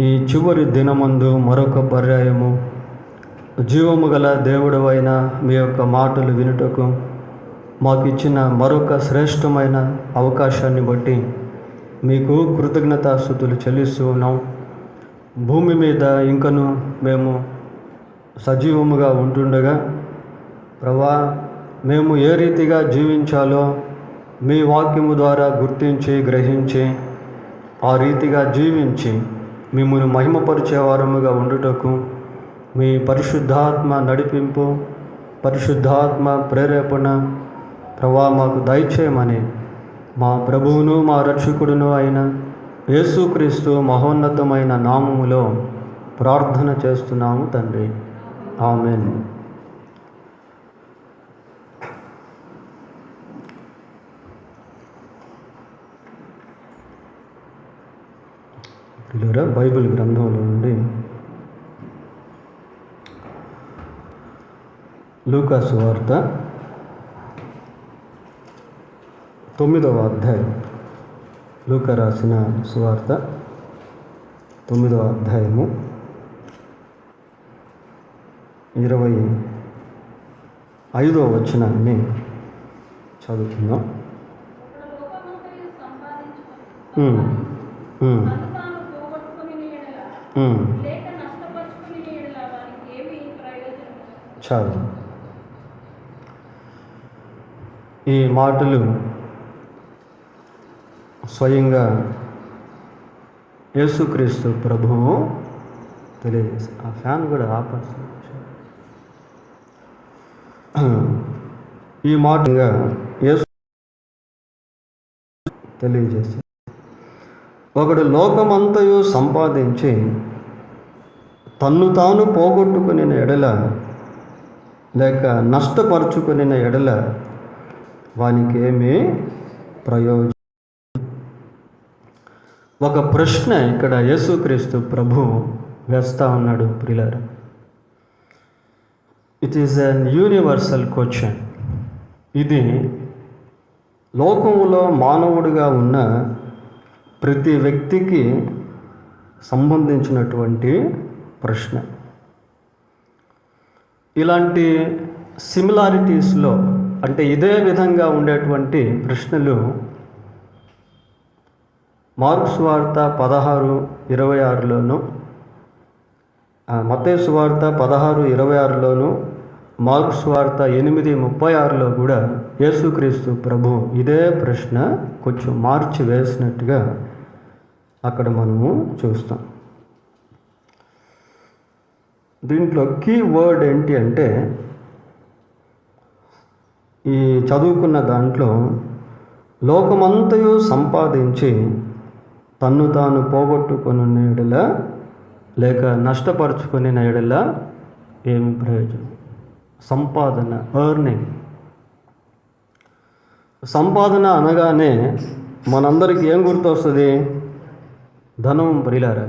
ఈ చివరి దినమందు మరొక పర్యాయము జీవము గల దేవుడవైన మీ యొక్క మాటలు వినుటకు మాకు ఇచ్చిన మరొక శ్రేష్టమైన అవకాశాన్ని బట్టి మీకు కృతజ్ఞతాస్తుతులు చెల్లిస్తూ ఉన్నాం. భూమి మీద ఇంకను మేము సజీవముగా ఉంటుండగా ప్రభా, మేము ఏ రీతిగా జీవించాలో మీ వాక్యము ద్వారా గుర్తించి గ్రహించి ఆ రీతిగా జీవించి మిమ్మల్ని మహిమపరిచే వారముగా ఉండుటకు మీ పరిశుద్ధాత్మ నడిపింపు, పరిశుద్ధాత్మ ప్రేరేపణ ప్రభా మాకు దయచేయమని మా ప్రభువును మా రక్షకుడును అయిన యేసుక్రీస్తు మహోన్నతమైన నామములో ప్రార్థన చేస్తున్నాము తండ్రి. ఆమేన్. బైబిల్ గ్రంథంలో నుండి లూకా సువార్త 9వ అధ్యాయం. లూకా రాసిన సువార్త 9వ అధ్యాయము 25వ వచనాన్ని చదువుకుందాం. చాలు. ఈ మాటలు స్వయంగా యేసుక్రీస్తు ప్రభువు తెలియజేసి, ఆ ఫ్యాన్ కూడా ఆపచ్చు. ఈ మాటగా యేసు తెలియజేసి, ఒకడు లోకమంతయు సంపాదించి తన్ను తాను పోగొట్టుకుని ఎడల లేక నష్టపరుచుకుని ఎడల వానికి ఏమీ ప్రయోజనం. ఒక ప్రశ్న ఇక్కడ యేసుక్రీస్తు ప్రభు వేస్తా ఉన్నాడు ప్రియులారా. It is an universal question. ఇది లోకములో మానవుడిగా ఉన్న ప్రతి వ్యక్తికి సంబంధించినటువంటి ప్రశ్న. ఇలాంటి సిమిలారిటీస్లో అంటే ఇదే విధంగా ఉండేటువంటి ప్రశ్నలు మార్కు సువార్త 16:26లోను, మత్తయి సువార్త 16:26లోను, మార్కు సువార్త 8:36లో కూడా యేసుక్రీస్తు ప్రభు ఇదే ప్రశ్న కొంచెం మార్చి వేసినట్టుగా అక్కడ మనము చూస్తాం. దీంట్లో కీ వర్డ్ ఏంటి అంటే, ఈ చదువుకున్న దాంట్లో లోకమంతయు సంపాదించి తన్ను తాను పోగొట్టుకుని ఎడల లేక నష్టపరుచుకుని ఎడల ఏమి ప్రయోజనం. సంపాదన, ఎర్నింగ్. సంపాదన అనగానే మనందరికీ ఏం గుర్తొస్తుంది? ధనం ప్రియులారా.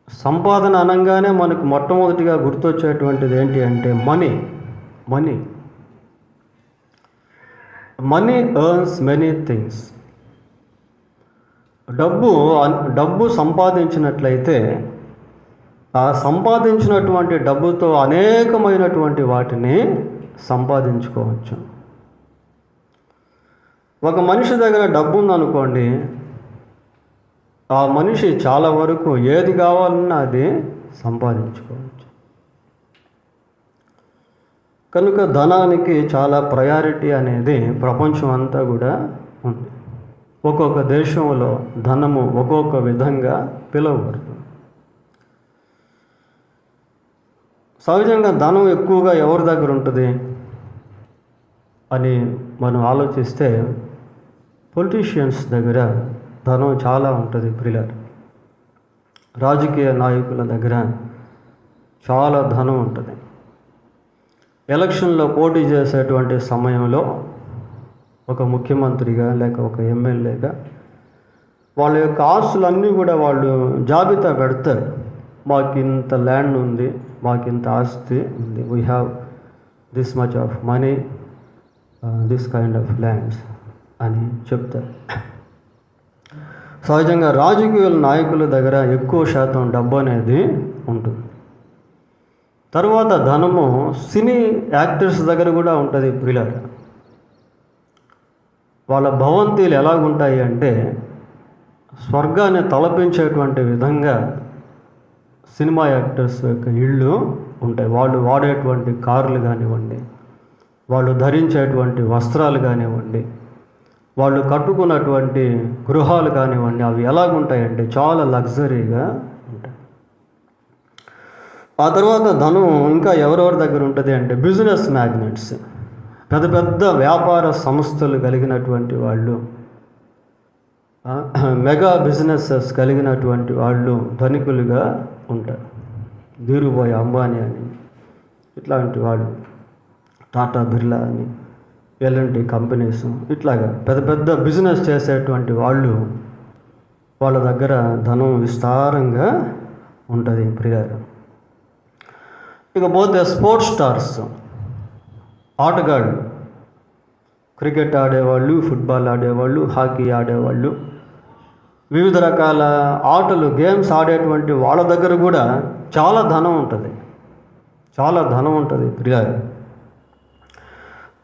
సంపాదన అనగానే మనకు మొట్టమొదటిగా గుర్తొచ్చేటువంటిది ఏంటి అంటే money. Money earns many things. డబ్బు సంపాదించినట్లయితే ఆ సంపాదించినటువంటి డబ్బుతో అనేకమైనటువంటి వాటిని సంపాదించుకోవచ్చు. ఒక మనిషి దగ్గర డబ్బు ఉందనుకోండి, ఆ మనిషి చాలా వరకు ఏది కావాలన్నా అది సంపాదించుకోవచ్చు. కనుక ధనానికి చాలా ప్రయారిటీ అనేది ప్రపంచం అంతా కూడా ఉంది. ఒక్కొక్క దేశంలో ధనము ఒక్కొక్క విధంగా పిలువబడుతుంది. సహజంగా ధనం ఎక్కువగా ఎవరి దగ్గర ఉంటుంది అని మనం ఆలోచిస్తే పొలిటీషియన్స్ దగ్గర ధనం చాలా ఉంటుంది ప్రియులారా. రాజకీయ నాయకుల దగ్గర చాలా ధనం ఉంటుంది. ఎలక్షన్లో పోటీ చేసేటువంటి సమయంలో ఒక ముఖ్యమంత్రిగా లేక ఒక ఎమ్మెల్యేగా వాళ్ళ యొక్క ఆస్తులన్నీ కూడా వాళ్ళు జాబితా పెడతారు. మాకు ఇంత ల్యాండ్ ఉంది, మాకు ఇంత ఆస్తి ఉంది, we have this much of money, this kind of lands అని చెప్తారు. సహజంగా రాజకీయ నాయకుల దగ్గర ఎక్కువ శాతం డబ్బు అనేది ఉంటుంది. తర్వాత ధనము సినీ యాక్టర్స్ దగ్గర కూడా ఉంటుంది ప్రియులారా. వాళ్ళ భవంతిలు ఎలాగుంటాయి అంటే స్వర్గాన్ని తలపించేటువంటి విధంగా సినిమా యాక్టర్స్ యొక్క ఇళ్ళు ఉంటాయి. వాళ్ళు వాడేటువంటి కార్లు కానివ్వండి, వాళ్ళు ధరించేటువంటి వస్త్రాలు కానివ్వండి, వాళ్ళు కట్టుకున్నటువంటి గృహాలు కానివ్వండి, అవి ఎలాగుంటాయంటే చాలా లగ్జరీగా ఉంటాయి. ఆ తర్వాత ధనం ఇంకా ఎవరెవరి దగ్గర ఉంటుంది అంటే బిజినెస్ మ్యాగ్నెట్స్, పెద్ద పెద్ద వ్యాపార సంస్థలు కలిగినటువంటి వాళ్ళు, మెగా బిజినెసెస్ కలిగినటువంటి వాళ్ళు ధనికులుగా ఉంటారు. ధీరుభాయ్ అంబానీ అని, ఇట్లాంటి వాళ్ళు, టాటా బిర్లా అని, ఎల్ఎన్టీ కంపెనీస్, ఇట్లాగా పెద్ద పెద్ద బిజినెస్ చేసేటువంటి వాళ్ళు, వాళ్ళ దగ్గర ధనం విస్తారంగా ఉంటుంది ప్రియారు. ఇకపోతే స్పోర్ట్స్ స్టార్స్, ఆటగాళ్ళు, క్రికెట్ ఆడేవాళ్ళు, ఫుట్బాల్ ఆడేవాళ్ళు, హాకీ ఆడేవాళ్ళు, వివిధ రకాల ఆటలు గేమ్స్ ఆడేటువంటి వాళ్ళ దగ్గర కూడా చాలా ధనం ఉంటుంది, చాలా ధనం ఉంటుంది ప్రియారు.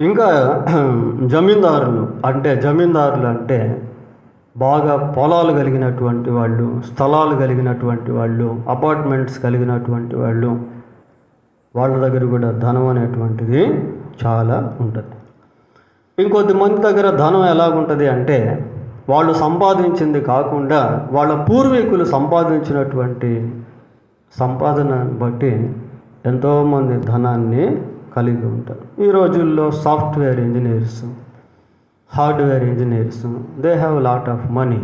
ఇంకా జమీందారులు అంటే బాగా పొలాలు కలిగినటువంటి వాళ్ళు, స్థలాలు కలిగినటువంటి వాళ్ళు, అపార్ట్మెంట్స్ కలిగినటువంటి వాళ్ళు, వాళ్ళ దగ్గర కూడా ధనం అనేటువంటిది చాలా ఉంటుంది. ఇంకొద్దిమంది దగ్గర ధనం ఎలాగుంటుంది అంటే వాళ్ళు సంపాదించింది కాకుండా వాళ్ళ పూర్వీకులు సంపాదించినటువంటి సంపాదన బట్టి ఎంతోమంది ధనాన్ని కలిగి ఉంటారు. ఈ రోజుల్లో software engineers, hardware engineers, they have lot of money.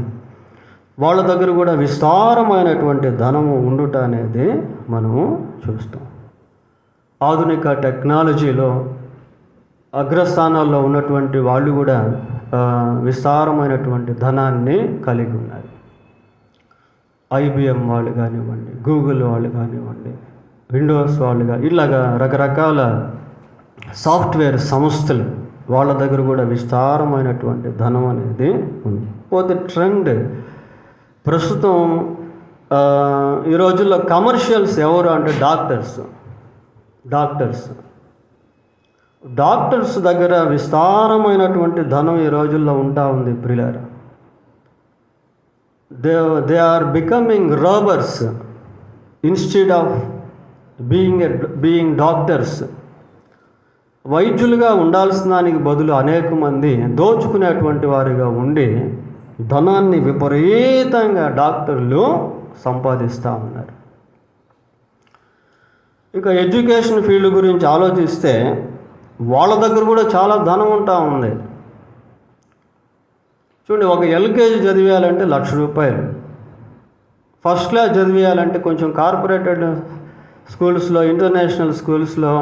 వాళ్ళ దగ్గర కూడా విస్తారమైనటువంటి ధనము ఉండుట అనేది మనము చూస్తాం. ఆధునిక టెక్నాలజీలో అగ్రస్థానాల్లో ఉన్నటువంటి వాళ్ళు కూడా విస్తారమైనటువంటి ధనాన్ని కలిగి ఉన్నారు. ఐబిఎం వాళ్ళు కానివ్వండి, గూగుల్ వాళ్ళు కానివ్వండి, విండోస్ వాళ్ళు ఇలాగా రకరకాల సాఫ్ట్వేర్ సంస్థలు, వాళ్ళ దగ్గర కూడా విస్తారమైనటువంటి ధనం అనేది ఉంది. పోతే ట్రెండ్ ప్రస్తుతం ఈ రోజుల్లో కమర్షియల్స్ ఎవరు అంటే డాక్టర్స్ దగ్గర విస్తారమైనటువంటి ధనం ఈ రోజుల్లో ఉంటా ఉంది ప్రియులారా. They are becoming robbers instead of being doctors. వైద్యులుగా ఉండాల్సిన దానికి బదులు అనేక మంది దోచుకునేటువంటి వారిగా ఉండి ధనాన్ని విపరీతంగా డాక్టర్లు సంపాదిస్తూ ఉన్నారు. ఇక ఎడ్యుకేషన్ ఫీల్డ్ గురించి ఆలోచిస్తే వాళ్ళ దగ్గర కూడా చాలా ధనం ఉంటా ఉంది. చూడండి, ఒక ఎల్కేజీ చదివేయాలంటే ₹1,00,000, ఫస్ట్ క్లాస్ చదివేయాలంటే కొంచెం కార్పొరేటెడ్ స్కూల్స్లో, ఇంటర్నేషనల్ స్కూల్స్లో,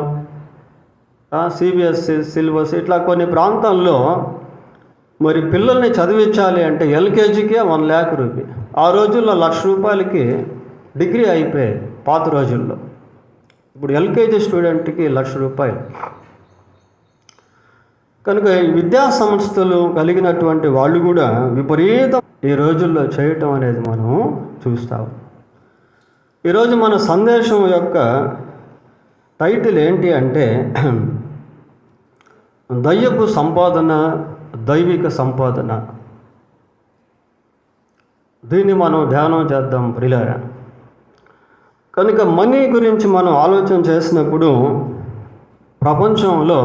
సిబిఎస్సి సిలబస్ ఇట్లా కొన్ని ప్రాంతాల్లో మరి పిల్లల్ని చదివించాలి అంటే ఎల్కేజీకే ₹1,00,000. ఆ రోజుల్లో ₹1,00,000కి డిగ్రీ అయిపోయేది పాత రోజుల్లో. ఇప్పుడు ఎల్కేజీ స్టూడెంట్కి ₹1,00,000. కనుక విద్యా సంస్థలు కలిగినటువంటి వాళ్ళు కూడా విపరీతం ఈ రోజుల్లో చేయటం అనేది మనం చూస్తాం. ఈరోజు మన సందేశం యొక్క టైటిల్ ఏంటి అంటే దయ్యపు సంపాదన, దైవిక సంపాదన. దీన్ని మనం ధ్యానం చేద్దాం ప్రియులారా. కనుక మనీ గురించి మనం ఆలోచన చేసినప్పుడు ప్రపంచంలో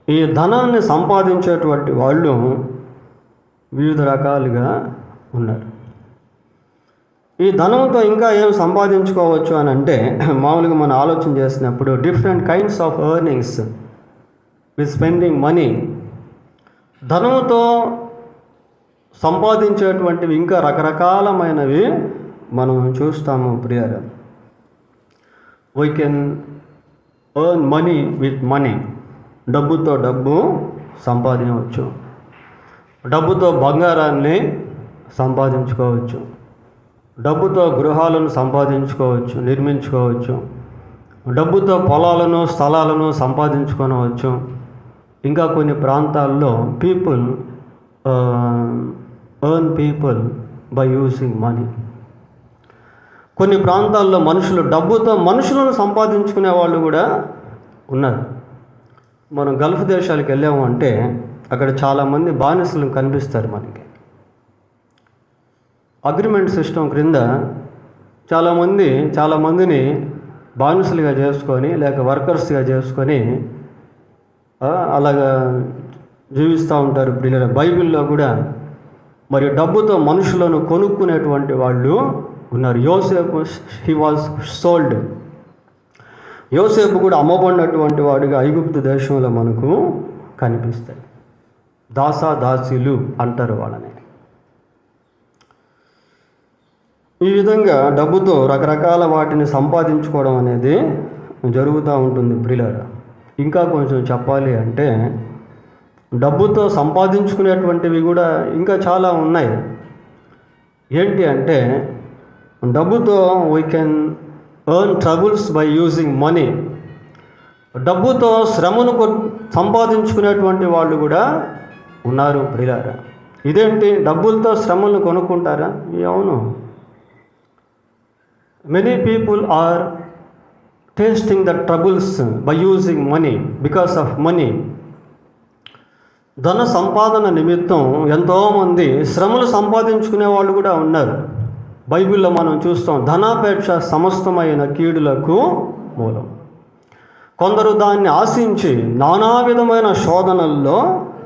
ఈ ధనాన్ని సంపాదించేటువంటి వాళ్ళు వివిధ రకాలుగా ఉన్నారు. ఈ ధనంతో ఇంకా ఏం సంపాదించుకోవచ్చు అని అంటే మామూలుగా మనం ఆలోచన చేసినప్పుడు different kinds of earnings with spending money. ధనంతో సంపాదించేటువంటివి ఇంకా రకరకాలమైనవి మనం చూస్తాము ప్రియారా. We can earn money with money. డబ్బుతో డబ్బు సంపాదించవచ్చు, డబ్బుతో బంగారాన్ని సంపాదించుకోవచ్చు, డబ్బుతో గృహాలను సంపాదించుకోవచ్చు, నిర్మించుకోవచ్చు, డబ్బుతో పొలాలను, స్థలాలను సంపాదించుకోవచ్చు. ఇంకా కొన్ని ప్రాంతాల్లో పీపుల్ బై యూజింగ్ మనీ. కొన్ని ప్రాంతాల్లో మనుషులు డబ్బుతో మనుషులను సంపాదించుకునే వాళ్ళు కూడా ఉన్నారు. మనం గల్ఫ్ దేశాలకు వెళ్ళాము అంటే అక్కడ చాలామంది బానిసలు కనిపిస్తారు మనకి. అగ్రిమెంట్ సిస్టమ్ క్రింద చాలామందిని బానిసలుగా చేసుకొని లేక వర్కర్స్గా చేసుకొని అలాగా జీవిస్తూ ఉంటారు. బైబిల్లో కూడా మరి డబ్బుతో మనుషులను కొనుక్కునేటువంటి వాళ్ళు ఉన్నారు. యోసేపు హీ వాజ్ సోల్డ్. యోసేపు కూడా అమ్మబడినటువంటి వాడిగా ఐగుప్తు దేశంలో మనకు కనిపిస్తాయి. దాసీలు అంటారు వాళ్ళని. ఈ విధంగా డబ్బుతో రకరకాల వాటిని సంపాదించుకోవడం అనేది జరుగుతూ ఉంటుంది ప్రియులారా. ఇంకా కొంచెం చెప్పాలి అంటే డబ్బుతో సంపాదించుకునేటువంటివి కూడా ఇంకా చాలా ఉన్నాయి. ఏంటి అంటే డబ్బుతో we can earn troubles by using money. డబ్బుతో శ్రమను సంపాదించుకునేటువంటి వాళ్ళు కూడా ఉన్నారు ప్రియులారా. ఇదేంటి, డబ్బులతో శ్రమలను కొనుక్కుంటారా? అవును. Many people are tasting the troubles by using money because of money. ధన సంపాదన నిమిత్తం ఎంతోమంది శ్రమలు సంపాదించుకునే వాళ్ళు కూడా ఉన్నారు. బైబిల్లో మనం చూస్తాం, ధనాపేక్ష సమస్తమైన కీడులకు మూలం. కొందరు దాన్ని ఆశించి నానా విధమైన శోధనల్లో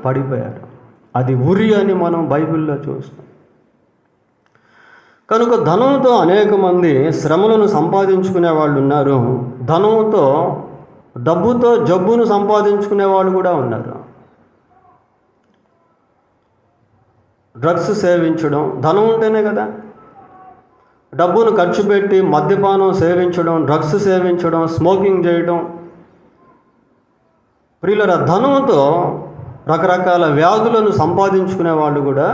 పడిపోయారు. అది ఉరి అని మనం బైబిల్లో చూస్తాం. కనుక ధనంతో అనేక మంది శ్రమలను సంపాదించుకునే వాళ్ళు ఉన్నారు. డబ్బుతో జబ్బును సంపాదించుకునే వాళ్ళు కూడా ఉన్నారు. డ్రగ్స్ సేవించడం, ధనం ఉంటేనే కదా. డబ్బును ఖర్చు పెట్టి మద్యపానం సేవించడం, డ్రగ్స్ సేవించడం, స్మోకింగ్ చేయడం. ప్రియులరా, ధనంతో రకరకాల వ్యాధులను సంపాదించుకునే వాళ్ళు కూడా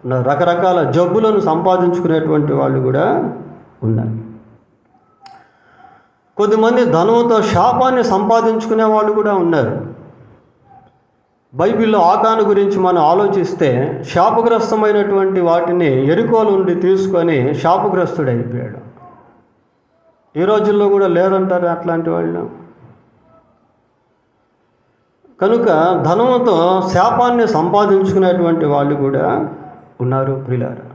ఉన్నారు. రకరకాల జబ్బులను సంపాదించుకునేటువంటి వాళ్ళు కూడా ఉన్నారు. కొద్దిమంది ధనంతో శాపాన్ని సంపాదించుకునే వాళ్ళు కూడా ఉన్నారు. బైబిల్లో ఆకాను గురించి మనం ఆలోచిస్తే శాపగ్రస్తమైనటువంటి వాటిని ఎరుకోల నుండి తీసుకొని శాపగ్రస్తుడైపోయాడు. ఈ రోజుల్లో కూడా లేదంటారు అట్లాంటి వాళ్ళు. కనుక ధనంతో శాపాన్ని సంపాదించుకునేటువంటి వాళ్ళు కూడా ఉన్నారు ప్రియులారా.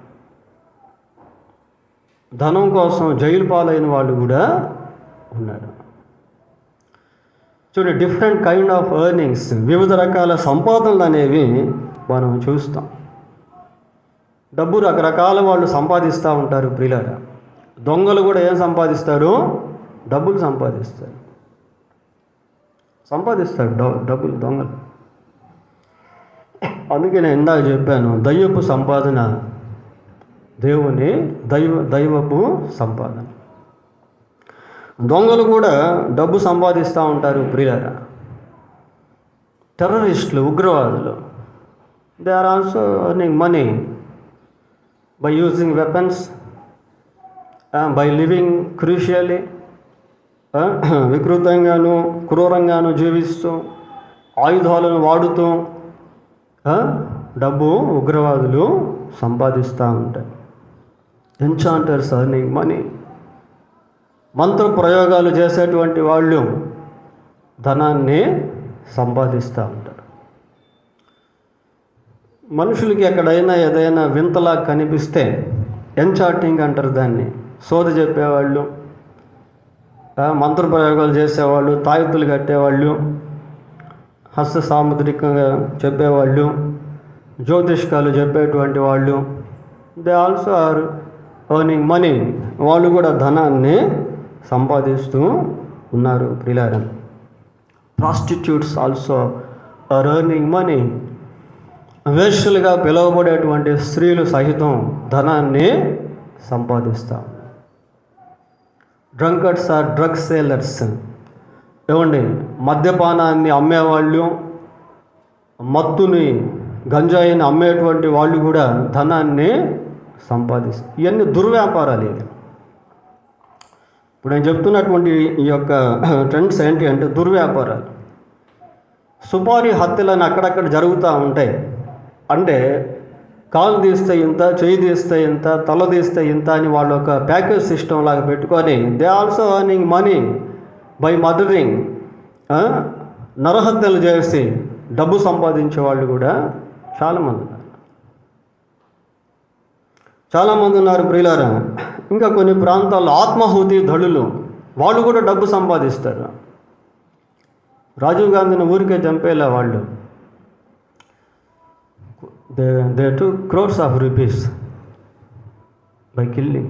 ధనం కోసం జైలు పాలైన వాళ్ళు కూడా ఉన్నారు. చూడండి, డిఫరెంట్ కైండ్ ఆఫ్ ఎర్నింగ్స్, వివిధ రకాల సంపాదనలు అనేవి మనం చూస్తాం. డబ్బు రకరకాల వాళ్ళు సంపాదిస్తూ ఉంటారు ప్రియులారా. దొంగలు కూడా ఏం సంపాదిస్తారు? డబ్బులు సంపాదిస్తారు. డబ్బులు దొంగలు. అందుకే నేను ఇందాక చెప్పాను, దైవపు సంపాదన దైవపు సంపాదన. దొంగలు కూడా డబ్బు సంపాదిస్తూ ఉంటారు ప్రియులారా. టెర్రరిస్టులు, ఉగ్రవాదులు, they are also earning money by using weapons, by living crucially, వికృతంగాను క్రూరంగాను జీవిస్తూ ఆయుధాలను వాడుతూ డబ్బు ఉగ్రవాదులు సంపాదిస్తూ ఉంటారు. Enchanters earning money. మంత్ర ప్రయోగాలు చేసేటువంటి వాళ్ళు ధనాన్ని సంపాదిస్తూ ఉంటారు. మనుషులకి ఎక్కడైనా ఏదైనా వింతలా కనిపిస్తే ఎన్చాంటింగ్ అంటారు దాన్ని. సోది చెప్పేవాళ్ళు, మంత్ర ప్రయోగాలు చేసేవాళ్ళు, తాయెత్తులు కట్టేవాళ్ళు, హస్త సాముద్రికంగా చెప్పేవాళ్ళు, జ్యోతిష్కాలు చెప్పేటువంటి వాళ్ళు, they also are earning money. వాళ్ళు కూడా ధనాన్ని సంపాదిస్తూ ఉన్నారు ప్రియులారా. Prostitutes also are earning money. వేశ్యలుగా పిలువబడేటువంటి స్త్రీలు సహితం ధనాన్ని సంపాదిస్తూ ఉన్నారు. Drunkers are drug sellers. ఏమండి, మద్యపానాన్ని అమ్మేవాళ్ళు, మత్తుని గంజాయిని అమ్మేటువంటి వాళ్ళు కూడా ధనాన్ని సంపాదిస్తారు. ఇవన్నీ దుర్వ్యాపారాలు. ఇది ఇప్పుడు నేను చెప్తున్నటువంటి ఈ యొక్క ట్రెండ్స్ ఏంటి అంటే దుర్వ్యాపారాలు. సుపారీ హత్యలను అక్కడక్కడ జరుగుతూ ఉంటాయి. అంటే కాలు తీస్తే ఇంత, చెయ్యి తీస్తే ఇంత, తల తీస్తే ఇంత అని వాళ్ళు ఒక ప్యాకేజ్ సిస్టమ్ లాగా పెట్టుకొని they also earning money by murdering, నరహత్యలు చేసి డబ్బు సంపాదించే వాళ్ళు కూడా చాలామంది ఉన్నారు ప్రియులారా. ఇంకా కొన్ని ప్రాంతాల్లో ఆత్మాహుతి దళులు, వాళ్ళు కూడా డబ్బు సంపాదిస్తారు. రాజీవ్ గాంధీని ఊరికే చంపేలా వాళ్ళు. They took crores of rupees by killing.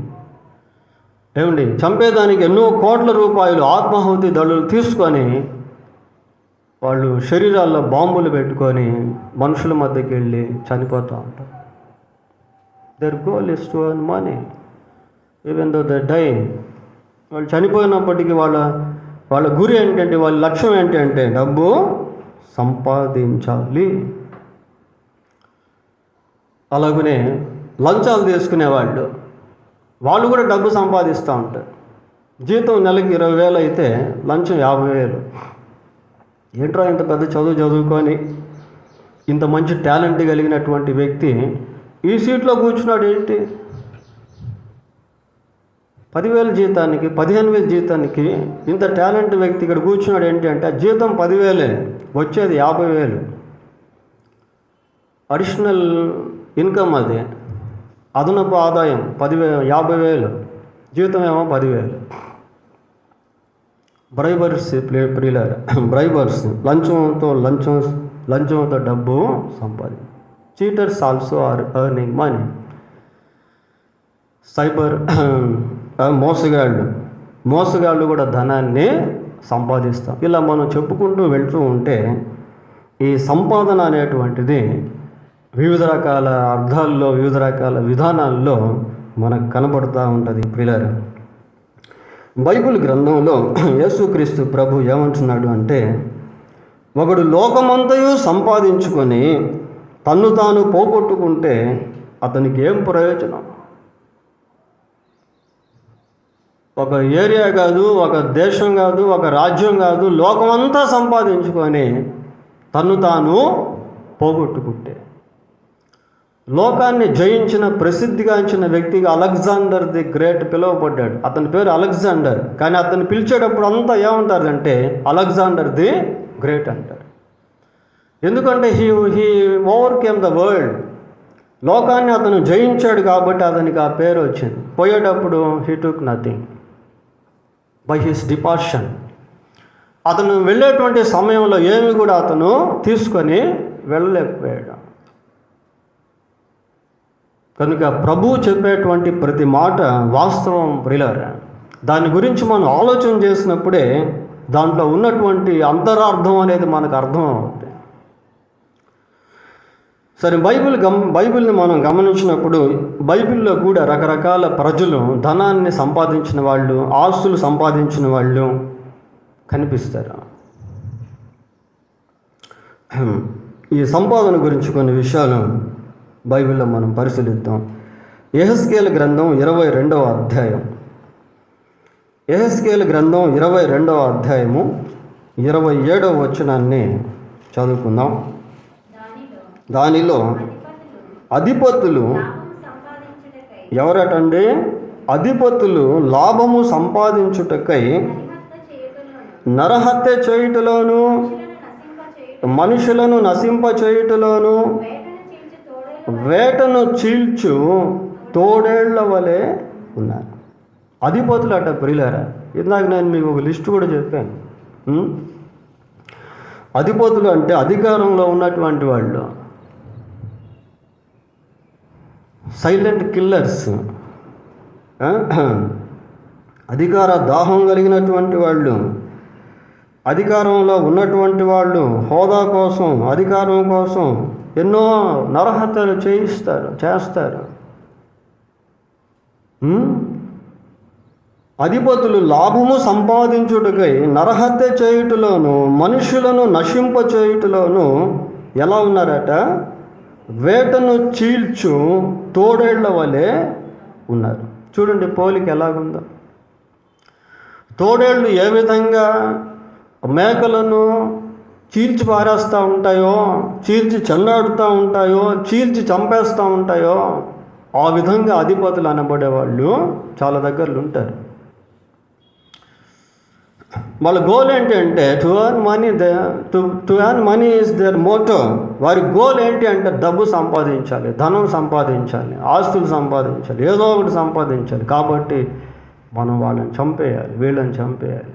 ఏమండి, చంపేదానికి ఎన్నో కోట్ల రూపాయలు ఆత్మాహుతి దళులు తీసుకొని వాళ్ళు శరీరాల్లో బాంబులు పెట్టుకొని మనుషుల మధ్యకి వెళ్ళి చనిపోతూ ఉంటారు. Their goal is to earn money even though they die. వాళ్ళు చనిపోయినప్పటికీ వాళ్ళ గురి ఏంటంటే, వాళ్ళ లక్ష్యం ఏంటంటే డబ్బు సంపాదించాలి. అలాగనే లంచాలు తీసుకునేవాళ్ళు, వాళ్ళు కూడా డబ్బు సంపాదిస్తూ ఉంటారు. జీతం నెలకి 20,000 అయితే లంచం 50,000. ఏంట్రా ఇంత పెద్ద చదువుకొని ఇంత మంచి టాలెంట్ కలిగినటువంటి వ్యక్తి ఈ సీట్లో కూర్చున్నాడు ఏంటి? 10,000 జీతానికి, 15,000 జీతానికి ఇంత టాలెంట్ వ్యక్తి ఇక్కడ కూర్చున్నాడు ఏంటి అంటే, జీతం 10,000, వచ్చేది 50,000 అడిషనల్ ఇన్కమ్. అది అదనపు ఆదాయం 50,000, జీతం ఏమో 10,000. బ్రైబర్స్ ప్రియులారా, బ్రైబర్స్ లంచంతో డబ్బు సంపాది. Cheaters also are earning money. Cyber మోసగాళ్ళు కూడా ధనాన్ని సంపాదిస్తాం. ఇలా మనం చెప్పుకుంటూ వెళ్తూ ఉంటే ఈ సంపాదన అనేటువంటిది వివిధ రకాల అర్థాల్లో, వివిధ రకాల విధానాల్లో మనకు కనబడుతూ ఉంటుంది ప్రియులారా. బైబిల్ గ్రంథంలో యేసుక్రీస్తు ప్రభు ఏమంటున్నాడు అంటే, ఒకడు లోకమంతయు సంపాదించుకొని తన్ను తాను పోగొట్టుకుంటే అతనికి ఏం ప్రయోజనం? ఒక ఏరియా కాదు, ఒక దేశం కాదు, ఒక రాజ్యం కాదు, లోకమంతా సంపాదించుకొని తన్ను తాను పోగొట్టుకుంటే. లోకాన్ని జయించిన ప్రసిద్ధిగాంచిన వ్యక్తిగా అలెగ్జాండర్ ది గ్రేట్ పిలువబడ్డాడు. అతని పేరు అలెగ్జాండర్, కానీ అతన్ని పిలిచేటప్పుడు అంతా ఏమంటారంటే అలెగ్జాండర్ ది గ్రేట్ అంటారు. ఎందుకంటే హీ ఓవర్కేమ్ ద వరల్డ్. లోకాన్ని అతను జయించాడు కాబట్టి అతనికి ఆ పేరు వచ్చింది. పోయేటప్పుడు he took nothing by his departure. అతను వెళ్ళేటువంటి సమయంలో ఏమి కూడా అతను తీసుకొని వెళ్ళలేకపోయాడు. కనుక ప్రభువు చెప్పేటువంటి ప్రతి మాట వాస్తవం ప్రియులారా. దాని గురించి మనం ఆలోచన చేసినప్పుడే దాంట్లో ఉన్నటువంటి అంతరార్థం అనేది మనకు అర్థం అవుతుంది. సరే, బైబిల్ని మనం గమనించినప్పుడు బైబిల్లో కూడా రకరకాల ప్రజలు, ధనాన్ని సంపాదించిన వాళ్ళు, ఆస్తులు సంపాదించిన వాళ్ళు కనిపిస్తారు. ఈ సంపాదన గురించి కొన్ని విషయాలు బైబిల్లో మనం పరిశీలిద్దాం. యెహెజ్కేలు గ్రంథం 22వ అధ్యాయం. యెహెజ్కేలు గ్రంథం 22వ అధ్యాయము 27వ వచనాన్ని చదువుకుందాం. దానిలో అధిపతులు ఎవరటండి? అధిపతులు లాభము సంపాదించుటకై నరహత్య చేయుటలోను, మనుషులను నశింప చేయుటలోను, వేటను చీల్చు తోడేళ్ల వలె ఉన్నారు. అధిపతులు అట ప్రియులారా. ఇందాక నేను మీకు ఒక లిస్టు కూడా చెప్పాను. అధిపతులు అంటే అధికారంలో ఉన్నటువంటి వాళ్ళు, సైలెంట్ కిల్లర్స్, అధికార దాహం కలిగినటువంటి వాళ్ళు, అధికారంలో ఉన్నటువంటి వాళ్ళు హోదా కోసం, అధికారం కోసం ఎన్నో నరహత్యలు చేస్తారు. అధిపతులు లాభము సంపాదించుటకై నరహత్య చేయుటలోను, మనుషులను నశింప చేయుటలోను ఎలా ఉన్నారట? వేటను చీల్చు తోడేళ్ల వలె ఉన్నారు. చూడండి పోలిక ఎలాగుందో. తోడేళ్ళు ఏ విధంగా మేకలను చీల్చి పారేస్తూ ఉంటాయో, చీల్చి చెన్నాడుతూ ఉంటాయో, చీల్చి చంపేస్తూ ఉంటాయో, ఆ విధంగా అధిపతులు అనబడేవాళ్ళు చాలా దగ్గరలో ఉంటారు. వాళ్ళ గోల్ ఏంటి అంటే to earn money, to earn money is their motto. వారి గోల్ ఏంటి అంటే డబ్బు సంపాదించాలి, ధనం సంపాదించాలి, ఆస్తులు సంపాదించాలి, ఏదో ఒకటి సంపాదించాలి. కాబట్టి మనం వాళ్ళని చంపేయాలి, వీళ్ళని చంపేయాలి.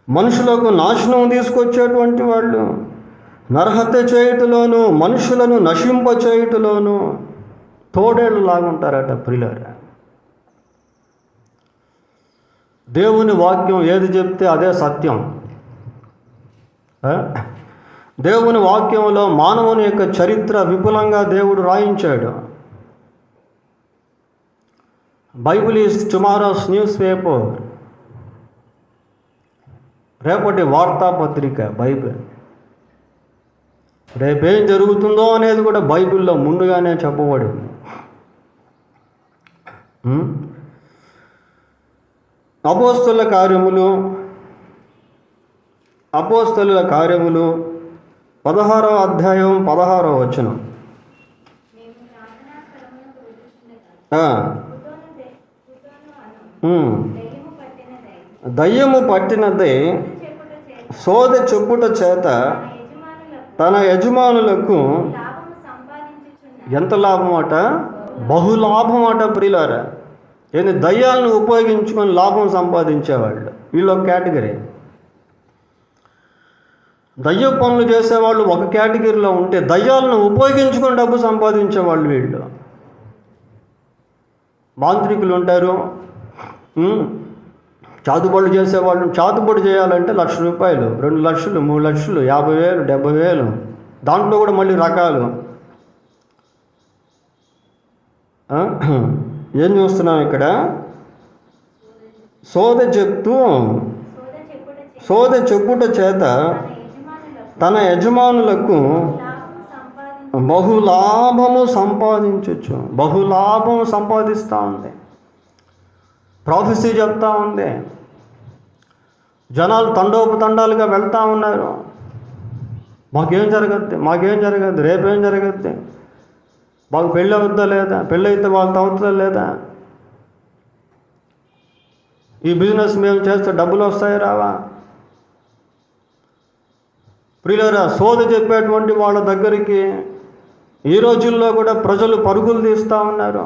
మనుషులకు నాశనం తీసుకొచ్చేటువంటి వాళ్ళు, నరహత్య చేయుటలోను, మనుషులను నశింప చేయుటలోను తోడేళ్ళు లాగుంటారట ప్రియులారా. దేవుని వాక్యం ఏది చెప్తే అదే సత్యం. దేవుని వాక్యంలో మానవుని యొక్క చరిత్ర విపులంగా దేవుడు రాయించాడు. Bible is tomorrow's newspaper. రేపటి వార్తాపత్రిక బైబిల్. రేపేం జరుగుతుందో అనేది కూడా బైబిల్లో ముందుగానే చెప్పబడింది. అపోస్తలుల కార్యములు 16వ అధ్యాయం 16వ వచనం. దయ్యము పట్టినదే సోదె చెప్పుట చేత తన యజమానులకు ఎంత లాభం అట? బహులాభం అట ప్రియులారా. ఏంది? దయ్యాలను ఉపయోగించుకొని లాభం సంపాదించేవాళ్ళు వీళ్ళు ఒక కేటగిరీ. దయ్య పనులు చేసేవాళ్ళు ఒక కేటగిరీలో ఉంటే, దయ్యాలను ఉపయోగించుకొని డబ్బు సంపాదించేవాళ్ళు వీళ్ళు. మాంత్రికులు ఉంటారు, చాతుబడులు చేసేవాళ్ళు. చాతుబడి చేయాలంటే ₹1,00,000, 2,00,000, 3,00,000, 50,000, 70,000. దాంట్లో కూడా మళ్ళీ రకాలు. ఏం చూస్తున్నాం ఇక్కడ? సోదె చెప్పుట చేత తన యజమానులకు బహులాభము సంపాదించవచ్చు. బహులాభం సంపాదిస్తూ ఉంది. ప్రాఫెసీ చెప్తా ఉంది. జనాలు తండోపతండాలుగా వెళ్తూ ఉన్నారు. మాకేం జరగద్ది, రేపేం జరగద్ది, మాకు పెళ్ళి అవుద్దా లేదా, పెళ్ళి అయితే వాళ్ళతో అవుతుందా లేదా, ఈ బిజినెస్ మేము చేస్తే డబ్బులు వస్తాయి రావా. ప్రియులారా, సోది చెప్పేటువంటి వాళ్ళ దగ్గరికి ఈ రోజుల్లో కూడా ప్రజలు పరుగులు తీస్తూ ఉన్నారు.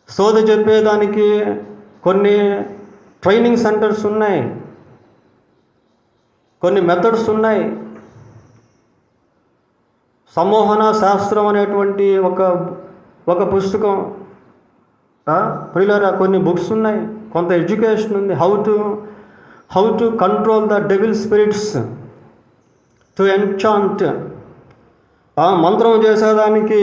సోది చెప్పేదానికి కొన్ని ట్రైనింగ్ సెంటర్స్ ఉన్నాయి, కొన్ని మెథడ్స్ ఉన్నాయి. సమ్మోహన శాస్త్రం అనేటువంటి ఒక పుస్తకం, ప్రియులారా కొన్ని బుక్స్ ఉన్నాయి, కొంత ఎడ్యుకేషన్ ఉంది. How to control the devil spirits, to enchant. మంత్రం చేసేదానికి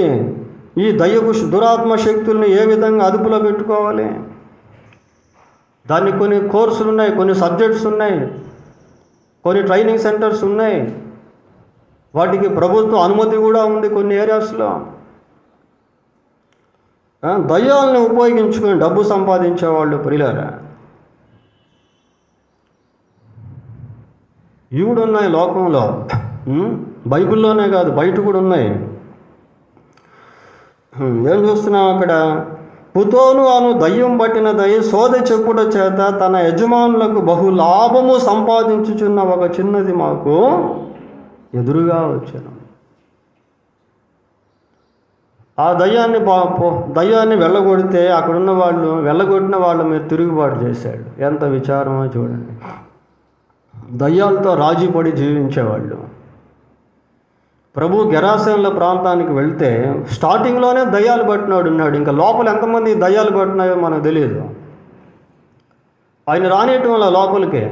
ఈ దయ్యపు దురాత్మ శక్తుల్ని ఏ విధంగా అదుపులో పెట్టుకోవాలి, దానికి కొన్ని కోర్సులు ఉన్నాయి, కొన్ని సబ్జెక్ట్స్ ఉన్నాయి, కొన్ని ట్రైనింగ్ సెంటర్స్ ఉన్నాయి. వాటికి ప్రభుత్వ అనుమతి కూడా ఉంది కొన్ని ఏరియాస్లో. దయ్యాలను ఉపయోగించుకొని డబ్బు సంపాదించేవాళ్ళు ప్రియులారా ఇవి కూడా ఉన్నాయి లోకంలో. బైబిల్లోనే కాదు, బయట కూడా ఉన్నాయి. ఏం చూస్తున్నాం అక్కడ? పుతోను అను దయ్యం పట్టిన దయ్య సోదె చెప్పుట చేత తన యజమానులకు బహులాభము సంపాదించుచున్న ఒక చిన్నది మాకు ఎదురుగా వచ్చాను. ఆ దయ్యాన్ని వెళ్ళగొడితే అక్కడున్న వాళ్ళు, వెళ్ళగొట్టిన వాళ్ళ మీద తిరుగుబాటు చేశాడు. ఎంత విచారమో చూడండి. దయ్యాలతో రాజీపడి జీవించేవాళ్ళు. ప్రభు గెరాసేనుల ప్రాంతానికి వెళ్తే స్టార్టింగ్లోనే దయ్యాలు పట్టినాడు ఉన్నాడు. ఇంకా లోపల ఎంతమంది దయ్యాలు పట్టినాయో మనకు తెలియదు. ఆయన రానియటం వల్ల లోపలికి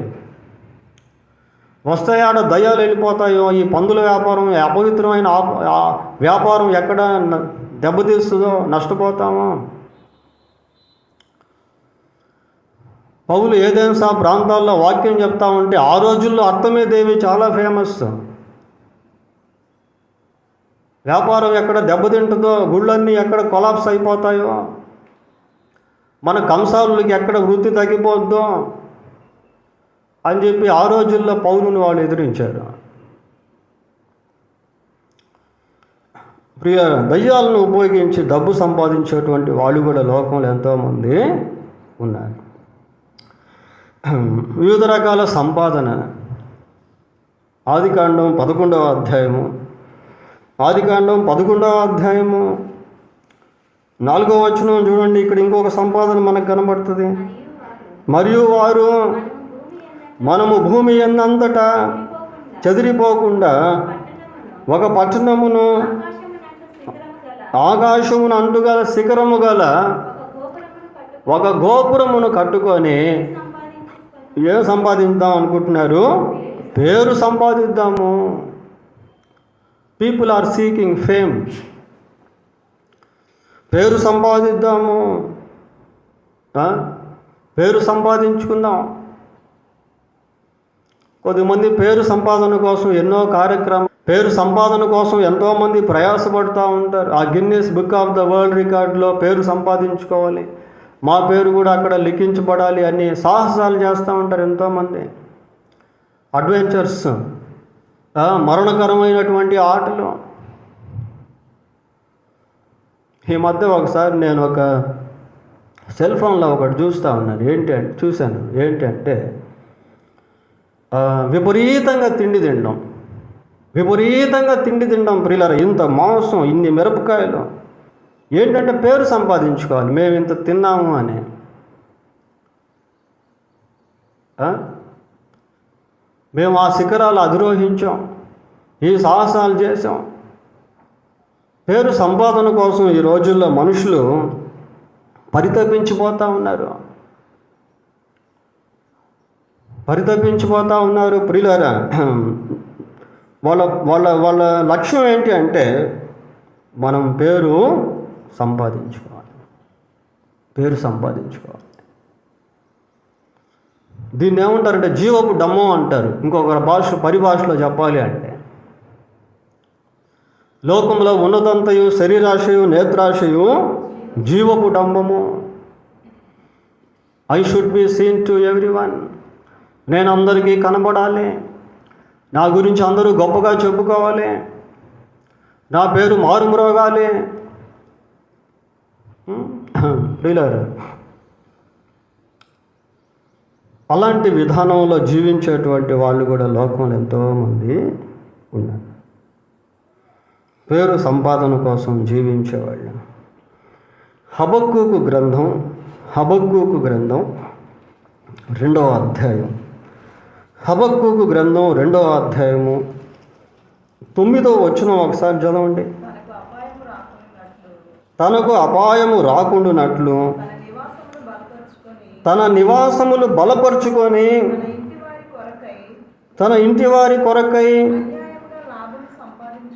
వస్తాయాడ దయ్యాలు వెళ్ళిపోతాయో. ఈ పందుల వ్యాపారం, అపవిత్రమైన వ్యాపారం ఎక్కడ దెబ్బతీస్తుందో, నష్టపోతామో. పౌలు ఏదెన్సా ప్రాంతాల్లో వాక్యం చెప్తా ఉంటే ఆ రోజుల్లో అర్తమే దేవి చాలా ఫేమస్. వ్యాపారం ఎక్కడ దెబ్బతింటుందో, గుళ్ళన్నీ ఎక్కడ కొలాప్స్ అయిపోతాయో, మన కంసారులకి ఎక్కడ వృత్తి తగ్గిపోద్దో, అని చెప్పి ఆ రోజుల్లో పౌలుని వాళ్ళు ఎదిరించారు. ప్రియ, దయ్యాలను ఉపయోగించి డబ్బు సంపాదించేటువంటి వాళ్ళు కూడా లోకంలో ఎంతోమంది ఉన్నారు. వివిధ రకాల సంపాదన. ఆదికాండం 11వ అధ్యాయము 4వ వచనం చూడండి. ఇక్కడ ఇంకొక సంపాదన మనకు కనబడుతుంది. మరియు వారు మనము భూమి యందంతటా చెదిరిపోకుండా ఒక పట్టణమును ఆకాశమును అంటుగల శిఖరము గల ఒక గోపురమును కట్టుకొని ఏం సంపాదిద్దాం అనుకుంటున్నారు? పేరు సంపాదిద్దాము. People are seeking fame. పేరు సంపాదిద్దాము, పేరు సంపాదించుకుందాం. కొద్దిమంది పేరు సంపాదన కోసం ఎన్నో కార్యక్రమాలు, పేరు సంపాదన కోసం ఎంతోమంది ప్రయాసపడుతూ ఉంటారు. ఆ Guinness book of the world రికార్డులో పేరు సంపాదించుకోవాలి, మా పేరు కూడా అక్కడ లిఖించబడాలి అని సాహసాలు చేస్తూ ఉంటారు ఎంతోమంది. అడ్వెంచర్స్, మరణకరమైనటువంటి ఆటలు. ఈ మధ్య ఒకసారి నేను ఒక సెల్ ఫోన్లో ఒకటి చూశాను. ఏంటంటే విపరీతంగా తిండి తినడం ప్రియులారా. ఇంత మాంసం, ఇన్ని మిరపకాయలు. ఏంటంటే పేరు సంపాదించుకోవాలి, మేము ఇంత తిన్నాము అని. మేము ఆ శిఖరాలు అధిరోహించాం, ఈ సాహసాలు చేసాం. పేరు సంపాదన కోసం ఈ రోజుల్లో మనుషులు పరితపించిపోతూ ఉన్నారు. ప్రియులారా, వాళ్ళ లక్ష్యం ఏంటి అంటే మనం పేరు సంపాదించుకోవాలి. దీన్ని ఏమంటారంటే జీవపు డమ్మం అంటారు. ఇంకొక పరిభాషలో చెప్పాలి అంటే లోకంలో ఉన్నదంతయు శరీరాశయు నేత్రాశయు జీవపు డంబము. I should be seen to everyone. నేను అందరికీ కనబడాలి, నా గురించి అందరూ గొప్పగా చెప్పుకోవాలి, నా పేరు మారుమ్రోగాలి. ప్రియులారా, అలాంటి విధానంలో జీవించేటువంటి వాళ్ళు కూడా లోకంలో ఎంతోమంది ఉన్నారు. పేరు సంపాదన కోసం జీవించేవాళ్ళు. హబక్కూకు గ్రంథం 2వ అధ్యాయం. హబక్కూకు గ్రంథం 2వ అధ్యాయము 9వ వచనం ఒకసారి చదవండి. తనకు అపాయము రాకుండానట్లు తన నివాసములు బలపరుచుకొని తన ఇంటి వారి కొరకై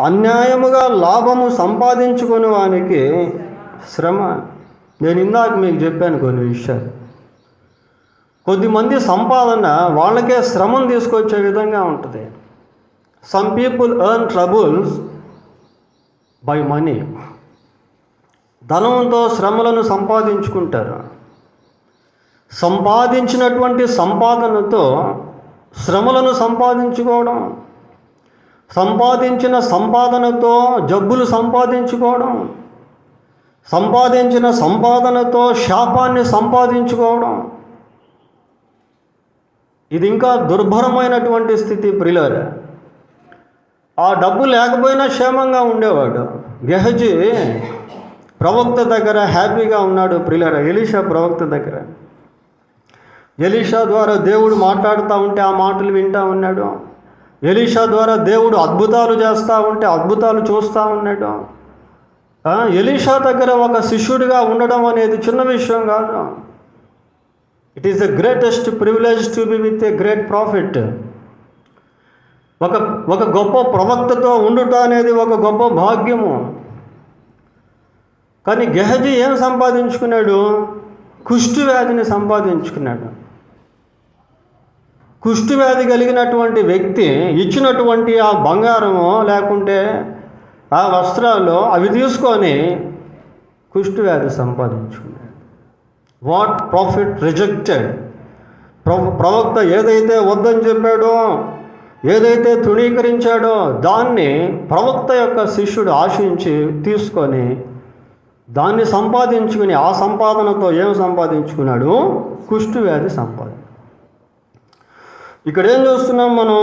అన్యాయముగా లాభము సంపాదించుకునే వానికి శ్రమ. నేను ఇందాక మీకు చెప్పాను కొన్ని విషయాలు. కొద్దిమంది సంపాదన వాళ్ళకే శ్రమను తీసుకొచ్చే విధంగా ఉంటుంది. Some people earn troubles by money. ధనంతో శ్రమలను సంపాదించుకుంటారు. సంపాదించినటువంటి సంపాదనతో శ్రమలను సంపాదించుకోవడం, సంపాదించిన సంపాదనతో జబ్బులు సంపాదించుకోవడం, సంపాదించిన సంపాదనతో శాపాన్ని సంపాదించుకోవడం, ఇది ఇంకా దుర్భరమైనటువంటి స్థితి. ప్రియులారా, ఆ డబ్బు లేకపోయినా క్షేమంగా ఉండేవాడు. గెహజీ ప్రవక్త దగ్గర హ్యాపీగా ఉన్నాడు. ప్రియులారా, ఎలీషా ప్రవక్త దగ్గర ఎలీషా ద్వారా దేవుడు మాట్లాడుతూ ఉంటే ఆ మాటలు వింటూ ఉన్నాడు. ఎలీషా ద్వారా దేవుడు అద్భుతాలు చేస్తూ ఉంటే అద్భుతాలు చూస్తూ ఉన్నాడు. ఎలీషా దగ్గర ఒక శిష్యుడిగా ఉండడం అనేది చిన్న విషయం కాదు. It is the greatest privilege to be with a great profit. ఒక గొప్ప ప్రవక్తతో ఉండుట అనేది ఒక గొప్ప భాగ్యము. కానీ గెహజీ ఏం సంపాదించుకున్నాడు? కుష్టు వ్యాధిని సంపాదించుకున్నాడు. కుష్టు వ్యాధి కలిగినటువంటి వ్యక్తి ఇచ్చినటువంటి ఆ బంగారము లేకుంటే ఆ వస్త్రాలు అవి తీసుకొని కుష్టు వ్యాధి సంపాదించుకున్నాడు. What profit rejected. ప్రవక్త ఏదైతే వద్దని చెప్పాడో, ఏదైతే తృణీకరించాడో దాన్ని ప్రవక్త యొక్క శిష్యుడు ఆశించి తీసుకొని దాన్ని సంపాదించుకుని, ఆ సంపాదనతో ఏం సంపాదించుకున్నాడు? కుష్టు వ్యాధి సంపాదన. ఇక్కడ ఏం చూస్తున్నాం మనం?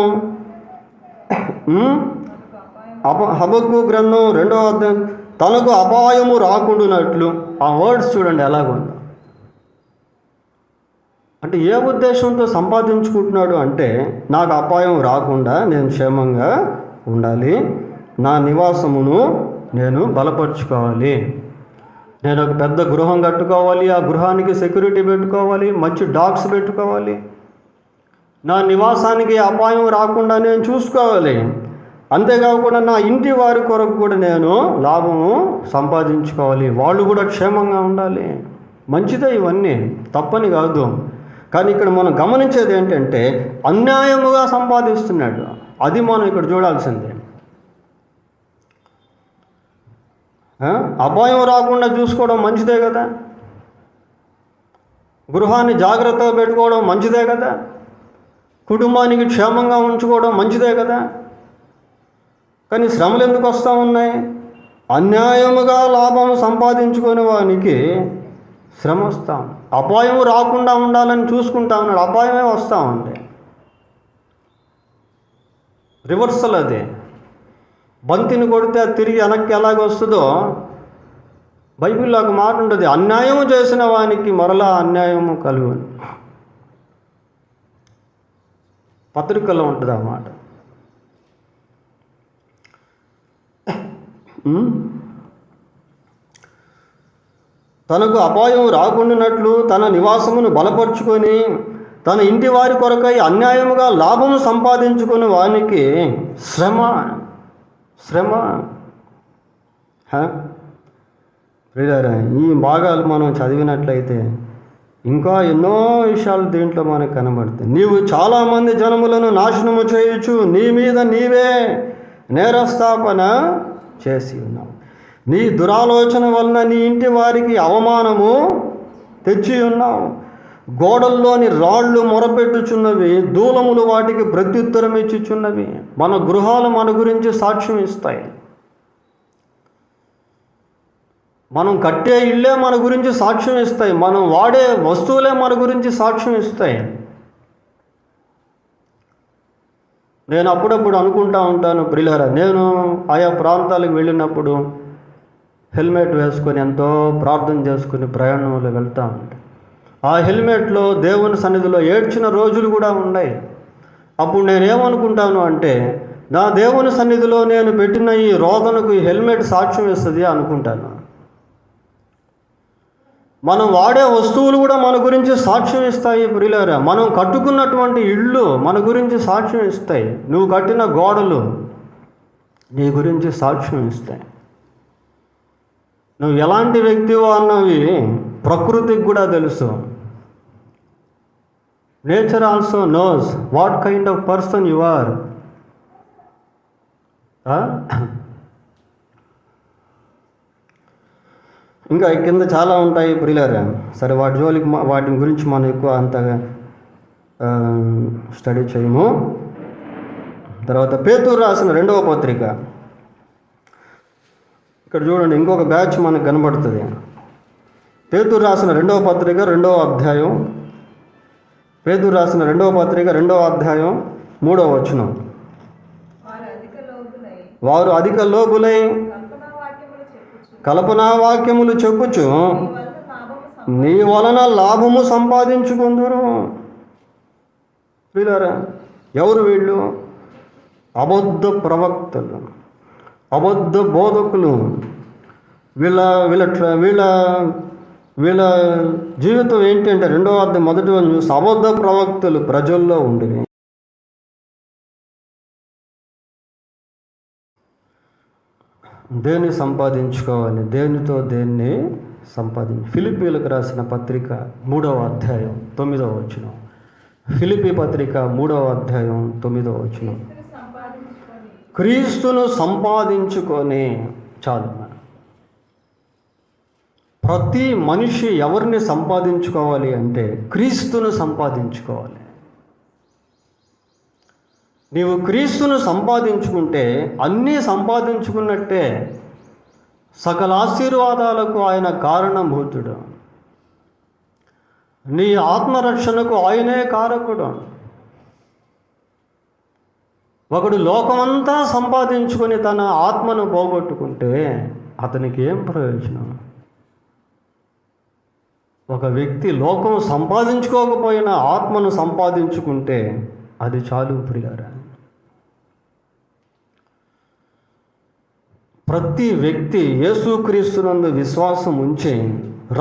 హబక్కు గ్రంథం 2వ అధ్యాయం, తనకు అపాయము రాకుండానట్లు. ఆ వర్డ్స్ చూడండి ఎలాగుందో. అంటే ఏ ఉద్దేశంతో సంపాదించుకుంటున్నాడు అంటే, నాకు అపాయం రాకుండా నేను క్షేమంగా ఉండాలి, నా నివాసమును నేను బలపరుచుకోవాలి, నేను ఒక పెద్ద గృహం కట్టుకోవాలి, ఆ గృహానికి సెక్యూరిటీ పెట్టుకోవాలి, మంచి డాగ్స్ పెట్టుకోవాలి, నా నివాసానికి అపాయం రాకుండా నేను చూసుకోవాలి, అంతేకాకుండా నా ఇంటి వారి కొరకు కూడా నేను లాభము సంపాదించుకోవాలి, వాళ్ళు కూడా క్షేమంగా ఉండాలి. మంచిదే, ఇవన్నీ తప్పని కాదు. కానీ ఇక్కడ మనం గమనించేది ఏంటంటే అన్యాయముగా సంపాదిస్తున్నాడు. అది మనం ఇక్కడ చూడాల్సిందే. అపాయం రాకుండా చూసుకోవడం మంచిదే కదా, గృహాన్ని జాగ్రత్తగా పెట్టుకోవడం మంచిదే కదా, కుటుంబానికి క్షేమంగా ఉంచుకోవడం మంచిదే కదా. కానీ శ్రమలు ఎందుకు వస్తూ ఉన్నాయి? అన్యాయముగా లాభం సంపాదించుకునే వానికి శ్రమ వస్తాం. అపాయం రాకుండా ఉండాలని చూసుకుంటా ఉన్నాడు, అపాయమే వస్తూ ఉంది. రివర్సల్ అది. బంతిని కొడితే తిరిగి వెనక్కి ఎలాగ వస్తుందో బైబిల్లో ఒక మాట ఉంటుంది, అన్యాయం చేసిన వానికి మరలా అన్యాయము కలుగు. పత్రికలో ఉంటుంది ఆ మాట. తనకు అపాయం రాకుండానట్లు తన నివాసమును బలపరుచుకొని తన ఇంటి వారి కొరకై అన్యాయముగా లాభము సంపాదించుకుని వానికి శ్రమ. ప్రియులారా, ఈ భాగాలు మనం చదివినట్లయితే ఇంకా ఎన్నో విషయాలు దీంట్లో మనకు కనబడతాయి. నీవు చాలామంది జనములను నాశనము చేయొచ్చు, నీ మీద నీవే నేరస్థాపన చేసి ఉన్నావు, నీ దురాలోచన వలన నీ ఇంటి వారికి అవమానము తెచ్చి ఉన్నావు. గోడల్లోని రాళ్ళు మొరపెట్టుచున్నవి, దూలములు వాటికి ప్రత్యుత్తరం ఇచ్చుచున్నవి. మన గృహాలు మన గురించి సాక్ష్యం ఇస్తాయి, మనం కట్టే ఇళ్ళే మన గురించి సాక్ష్యం ఇస్తాయి, మనం వాడే వస్తువులే మన గురించి సాక్ష్యం ఇస్తాయి. నేను అప్పుడప్పుడు అనుకుంటా ఉంటాను, ప్రియులారా, నేను ఆయా ప్రాంతాలకు వెళ్ళినప్పుడు హెల్మెట్ వేసుకొని ఎంతో ప్రార్థన చేసుకుని ప్రయాణంలో వెళ్తూ ఉంటాను. ఆ హెల్మెట్లో దేవుని సన్నిధిలో ఏడ్చిన రోజులు కూడా ఉన్నాయి. అప్పుడు నేనేమనుకుంటాను అంటే, నా దేవుని సన్నిధిలో నేను పెట్టిన ఈ రోదనకు ఈ హెల్మెట్ సాక్ష్యం ఇస్తుంది అనుకుంటాను. మనం వాడే వస్తువులు కూడా మన గురించి సాక్ష్యం ఇస్తాయి ప్రియులారా. మనం కట్టుకున్నటువంటి ఇళ్ళు మన గురించి సాక్ష్యం ఇస్తాయి, నువ్వు కట్టిన గోడలు నీ గురించి సాక్ష్యం ఇస్తాయి. నువ్వు ఎలాంటి వ్యక్తివో అన్నవి ప్రకృతికి కూడా తెలుసు. Nature also knows what kind of person you are. ఇంకా కింద చాలా ఉంటాయి ప్రియులారా. సరే, వాటి జోలికి వాటి గురించి మనం ఎక్కువ అంతగా స్టడీ చేయము. తర్వాత పేతురు రాసిన 2వ పత్రిక, ఇక్కడ చూడండి ఇంకొక బ్యాచ్ మనకు కనబడుతుంది. పేతురు రాసిన 2వ పత్రిక 2వ అధ్యాయం, పేతురు రాసిన 2వ పత్రిక 2వ అధ్యాయం 3వ వచనం. వారు అధిక లోబులై కల్పనా వాక్యములు చెప్పుచు నీ వలన లాభము సంపాదించుకుందురు. వీళ్ళారా, ఎవరు వీళ్ళు? అబద్ధ ప్రవక్తలు, అబద్ధ బోధకులు. వీళ్ళ జీవితం ఏంటంటే 2వ అధ్యాయం 1వ వచనం చూసి అబద్ధ ప్రవక్తలు ప్రజల్లో ఉండిరి. దేన్ని సంపాదించుకోవాలి, దేనితో దేన్ని సంపాదించు. ఫిలిప్పీలకు రాసిన పత్రిక 3వ అధ్యాయం 9వ వచనం. ఫిలిప్పీ పత్రిక 3వ అధ్యాయం 9వ వచనం. క్రీస్తును సంపాదించుకొని చాలు. ప్రతి మనిషి ఎవరిని సంపాదించుకోవాలి అంటే క్రీస్తును సంపాదించుకోవాలి. నీవు క్రీస్తును సంపాదించుకుంటే అన్నీ సంపాదించుకున్నట్టే. సకల ఆశీర్వాదాలకు ఆయన కారణభూతుడు. నీ ఆత్మరక్షణకు ఆయనే కారకుడు. ఒకడు లోకమంతా సంపాదించుకొని తన ఆత్మను పోగొట్టుకుంటే అతనికి ఏం ప్రయోజనం? ఒక వ్యక్తి లోకం సంపాదించుకోకపోయినా ఆత్మను సంపాదించుకుంటే అది చాలు ప్రియులారా. ప్రతి వ్యక్తి యేసుక్రీస్తునందు విశ్వాసం ఉంచి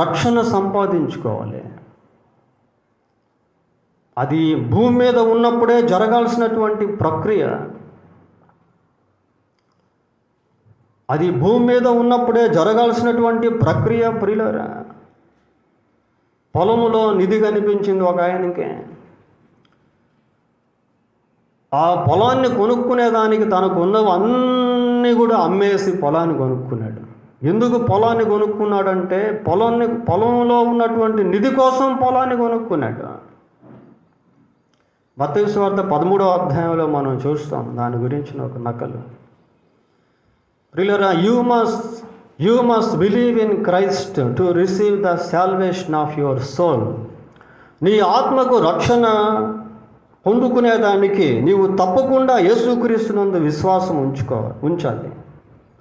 రక్షణ సంపాదించుకోవాలి. అది భూమి మీద ఉన్నప్పుడే జరగాల్సినటువంటి ప్రక్రియ. అది భూమి మీద ఉన్నప్పుడే జరగాల్సినటువంటి ప్రక్రియ ప్రియులారా. పొలములో నిధి కనిపించింది ఒక ఆయనకి. ఆ పొలాన్ని కొనుక్కునేదానికి తనకు ఉన్నవన్నీ కూడా అమ్మేసి పొలాన్ని కొనుక్కున్నాడు. ఎందుకు పొలాన్ని కొనుక్కున్నాడంటే పొలంలో ఉన్నటువంటి నిధి కోసం పొలాన్ని కొనుక్కున్నాడు. మత్తయి సువార్త 13వ అధ్యాయంలో మనం చూస్తాం దాని గురించిన ఒక నకలు. ప్రియులారా, you must believe in Christ to receive the salvation of your soul. నీ ఆత్మకు రక్షణ పొందుకునేదానికి నీవు తప్పకుండా యేసుక్రీస్తునందు విశ్వాసం ఉంచాలి.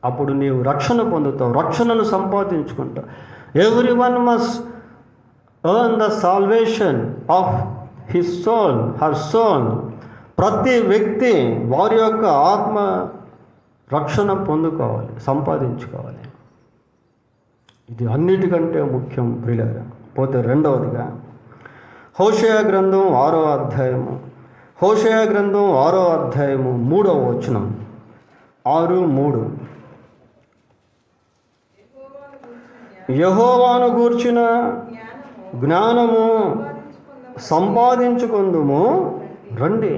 అప్పుడు నీవు రక్షణ పొందుతావు, రక్షణను సంపాదించుకుంటావు. Everyone must earn the salvation of his soul, her soul. ప్రతి వ్యక్తి వారి యొక్క ఆత్మ రక్షణ పొందుకోవాలి, సంపాదించుకోవాలి. ఇది అన్నిటికంటే ముఖ్యం ప్రియులారా. పోతే రెండవదిగా హోషేయ గ్రంథం 6వ అధ్యాయము, హోషేయ గ్రంథం 6వ అధ్యాయము 3వ వచనం, 6:3. యెహోవాను గూర్చిన జ్ఞానము సంపాదించుకొందుము రండి.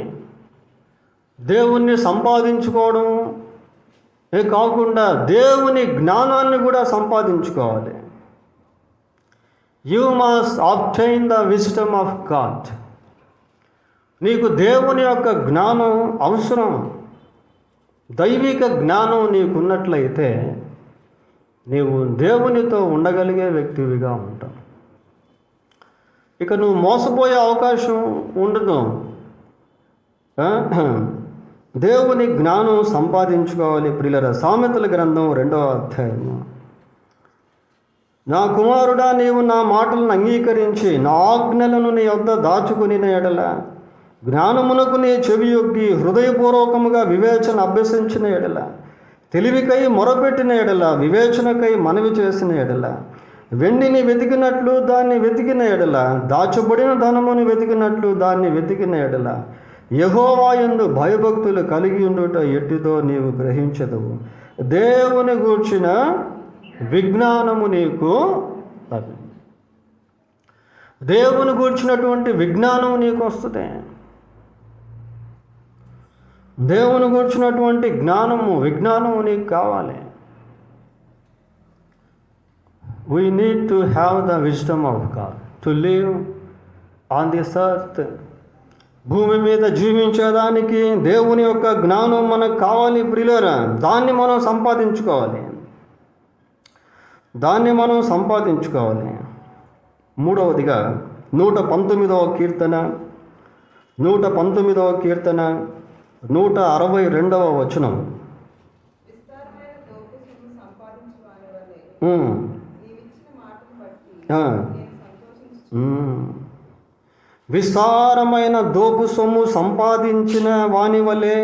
దేవుణ్ణి సంపాదించుకోవడం కాకుండా దేవుని జ్ఞానాన్ని కూడా సంపాదించుకోవాలి. You must obtain the wisdom of God. నీకు దేవుని యొక్క జ్ఞానం అవసరం. దైవిక జ్ఞానం నీకున్నట్లయితే నీవు దేవునితో ఉండగలిగే వ్యక్తివిగా ఉంటావు. ఇక నువ్వు మోసపోయే అవకాశం ఉండదు. దేవుని జ్ఞానం సంపాదించుకోవాలి ప్రియులారా. సామెతల గ్రంథం 2వ అధ్యాయము, నా కుమారుడా, నీవు నా మాటలను అంగీకరించి నా ఆజ్ఞలను నీ వద్ద దాచుకుని ఎడల, జ్ఞానమునకు నీ చెవియొగ్గి హృదయపూర్వకముగా వివేచన అభ్యసించిన ఎడల, తెలివికై మొరపెట్టిన ఎడల, వివేచనకై మనవి చేసిన ఎడల, వెండిని వెతికినట్లు దాన్ని వెతికిన ఎడల, దాచబడిన ధనమును వెతికినట్లు దాన్ని వెతికిన ఎడల, యెహోవా యందు భయభక్తులు కలిగి ఉండుట ఎట్టిదో నీవు గ్రహించదవు. దేవుని గూర్చిన విజ్ఞానము నీకు లభించింది. దేవుని గూర్చినటువంటి విజ్ఞానం నీకు వస్తుంది. దేవుని గూర్చినటువంటి విజ్ఞానము నీకు కావాలి. We need to have the wisdom of God to live on this earth. భూమి మీద జీవించేదానికి దేవుని యొక్క జ్ఞానం మనకు కావాలి ప్రియులారా. దాన్ని మనం సంపాదించుకోవాలి. మూడవదిగా 119వ కీర్తన 162వ వచనం. విస్తారమైన దోపు సొమ్ము సంపాదించిన వాని వలె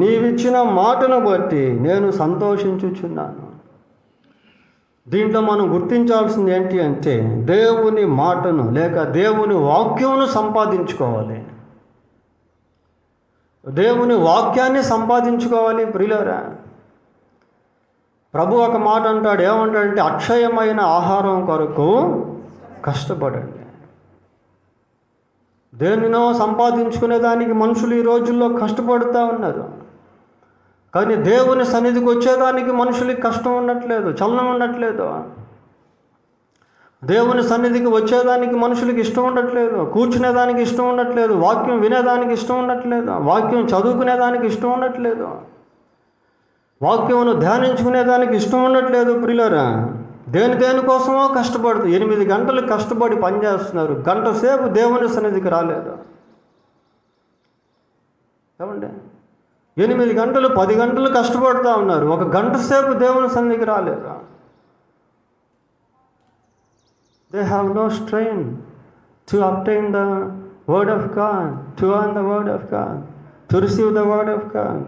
నీవిచ్చిన మాటను బట్టి నేను సంతోషించుచున్నాను. దీంట్లో మనం గుర్తించాల్సింది ఏంటి అంటే దేవుని మాటను లేక దేవుని వాక్యమును సంపాదించుకోవాలి. దేవుని వాక్యాన్ని సంపాదించుకోవాలి ప్రియులారా. ప్రభు ఒక మాట అంటాడు, ఏమంటాడంటే అక్షయమైన ఆహారం కొరకు కష్టపడండి. దేనినో సంపాదించుకునే దానికి మనుషులు ఈ రోజుల్లో కష్టపడుతూ ఉన్నారు. కానీ దేవుని సన్నిధికి వచ్చేదానికి మనుషులకి కష్టం ఉండట్లేదు, చలనం ఉండట్లేదు. దేవుని సన్నిధికి వచ్చేదానికి మనుషులకి ఇష్టం ఉండట్లేదు, కూర్చునేదానికి ఇష్టం ఉండట్లేదు, వాక్యం వినేదానికి ఇష్టం ఉండట్లేదు, వాక్యం చదువుకునేదానికి ఇష్టం ఉండట్లేదు, వాక్యమును ధ్యానించుకునేదానికి ఇష్టం ఉండట్లేదు. ప్రియులారా, దేనికోసమో కష్టపడుతూ 8 గంటలు కష్టపడి పనిచేస్తున్నారు, గంట సేపు దేవుని సన్నిధికి రాలేదు. ఏమండి, 8 గంటలు 10 గంటలు కష్టపడుతూ ఉన్నారు, ఒక గంట సేపు దేవుని సన్నిధికి రాలేదు. They have no strain to obtain the word of God, to earn the word of God, to receive the word of God.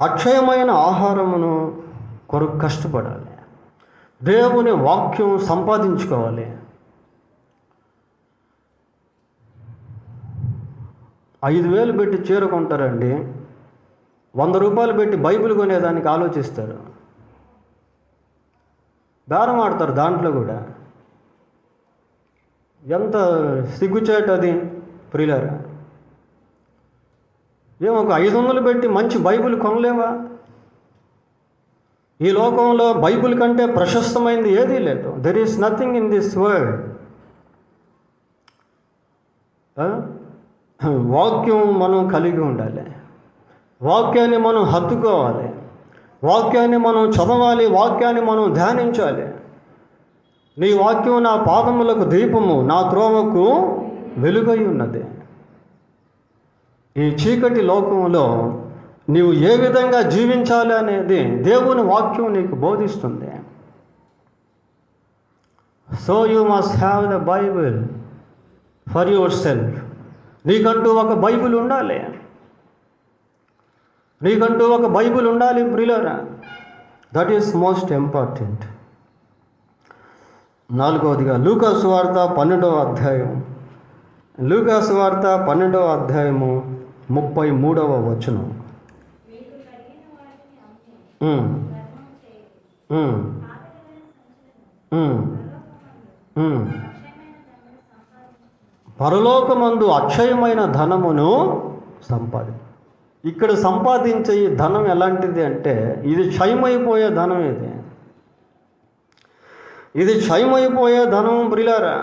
అక్షయమైన ఆహారమును కొరకు కష్టపడాలి, దేవుని వాక్యం సంపాదించుకోవాలి. 5,000 పెట్టి చీర కొంటారండి, 100 రూపాయలు పెట్టి బైబిల్ కొనేదానికి ఆలోచిస్తారు, బేరం ఆడతారు. దాంట్లో కూడా ఎంత సిగ్గుచేటు అది ప్రియులారా. ఒక 500 పెట్టి మంచి బైబిల్ కొనలేవా? ఈ లోకంలో బైబిల్ కంటే ప్రశస్తమైనది ఏదీ లేదు. There is nothing in this world. వాక్యం మనం కలిగి ఉండాలి, వాక్యాన్ని మనం హత్తుకోవాలి, వాక్యాన్ని మనం చదవాలి, వాక్యాన్ని మనం ధ్యానించాలి. నీ వాక్యం నా పాదములకు దీపము, నా త్రోవకు వెలుగై ఉన్నది. ఈ చీకటి లోకంలో నీవు ఏ విధంగా జీవించాలి అనేది దేవుని వాక్యం నీకు బోధిస్తుంది. So you must have the Bible for yourself. నీకంటూ ఒక బైబిల్ ఉండాలి, నీకంటూ ఒక బైబిల్ ఉండాలి ప్రియులారా. That is most important. 4వదిగా లూకా సువార్త 12వ అధ్యాయం, లూకా సువార్త 12వ అధ్యాయము 33వ వచనం. పరలోకమందు అక్షయమైన ధనమును సంపాది. ఇక్కడ సంపాదించే ఈ ధనం ఎలాంటిది అంటే, ఇది క్షయమైపోయే ధనం. ఇది క్షయమైపోయే ధనం ప్రియులారా.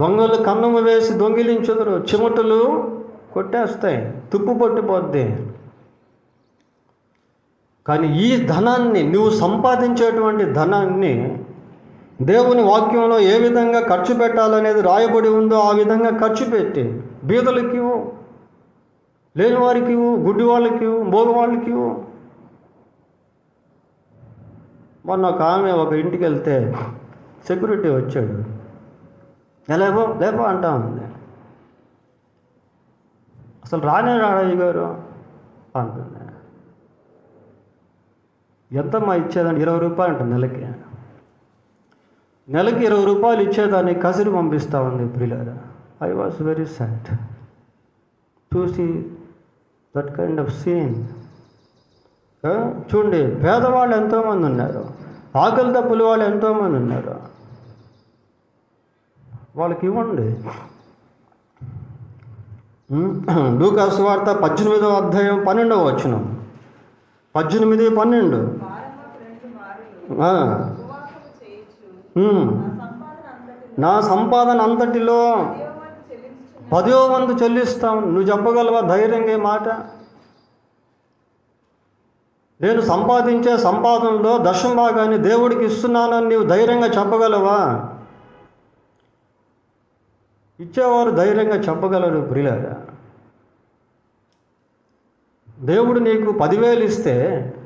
దొంగలు కన్నుము వేసి దొంగిలించుదురు, చిమటలు కొట్టేస్తాయి, తుప్పు పట్టిపోద్ది. కానీ ఈ ధనాన్ని, నువ్వు సంపాదించేటువంటి ధనాన్ని దేవుని వాక్యంలో ఏ విధంగా ఖర్చు పెట్టాలనేది రాయబడి ఉందో ఆ విధంగా ఖర్చు పెట్టి బీదలకి ఇవ్వు, లేని వారికి ఇవ్వు, గుడ్డి వాళ్ళకి ఇవ్వు, మోగవాళ్ళకి ఇవ్వు. మొన్న ఒక ఆమె ఒక ఇంటికి వెళ్తే సెక్యూరిటీ వచ్చాడు, లేపో అంటా ఉంది. అసలు రాడయ్య గారు అంటుంది. ఎంతమ్మా ఇచ్చేదండి? 20 రూపాయలు అంట నెలకి 20 రూపాయలు ఇచ్చేదాన్ని కసిరి పంపిస్తూ ఉంది ప్రియులారా. I was very sad to see that kind of scene. చూడండి, పేదవాళ్ళు ఎంతోమంది ఉన్నారు, ఆకలి తప్పుల వాళ్ళు ఎంతోమంది ఉన్నారు, వాళ్ళకి ఇవ్వండి. లూకా సువార్త 18వ అధ్యాయం 12వ వచనం, 18-12. నా సంపాదన అంతటిలో 10వ వంతు చెల్లిస్తాం. నువ్వు చెప్పగలవా ధైర్యంగా ఈ మాట? నేను సంపాదించే సంపాదనలో 10వ భాగాన్ని దేవుడికి ఇస్తున్నానని నీవు ధైర్యంగా చెప్పగలవా? ఇచ్చేవారు ధైర్యంగా చెప్పగలరు ప్రియులారా. దేవుడు నీకు 10,000 ఇస్తే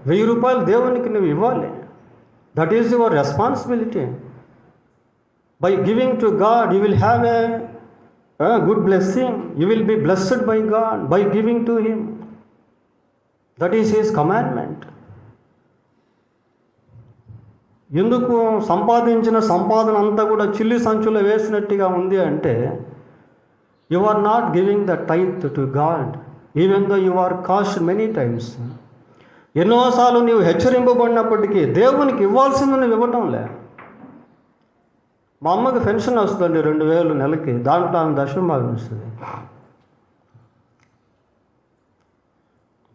1000 రూపాయలు దేవునికి నువ్వు ఇవ్వాలి. That is your responsibility. By giving to God, you will have a good blessing. You will be blessed by God by giving to Him. That is His commandment. ఎందుకు సంపాదించిన సంపాదన అంతా కూడా చిల్లి సంచులో వేసినట్టుగా ఉంది అంటే, you are not giving the tithe to God even though you are cast many times. ఎన్నోసార్లు నీవు హెచ్చరింపబడినప్పటికీ దేవునికి ఇవ్వాల్సింది నువ్వు ఇవ్వటం లే. మా అమ్మకి పెన్షన్ వస్తుంది 2,000 నెలకి, దాంట్లో ఆమె 10వ భాగం వస్తుంది.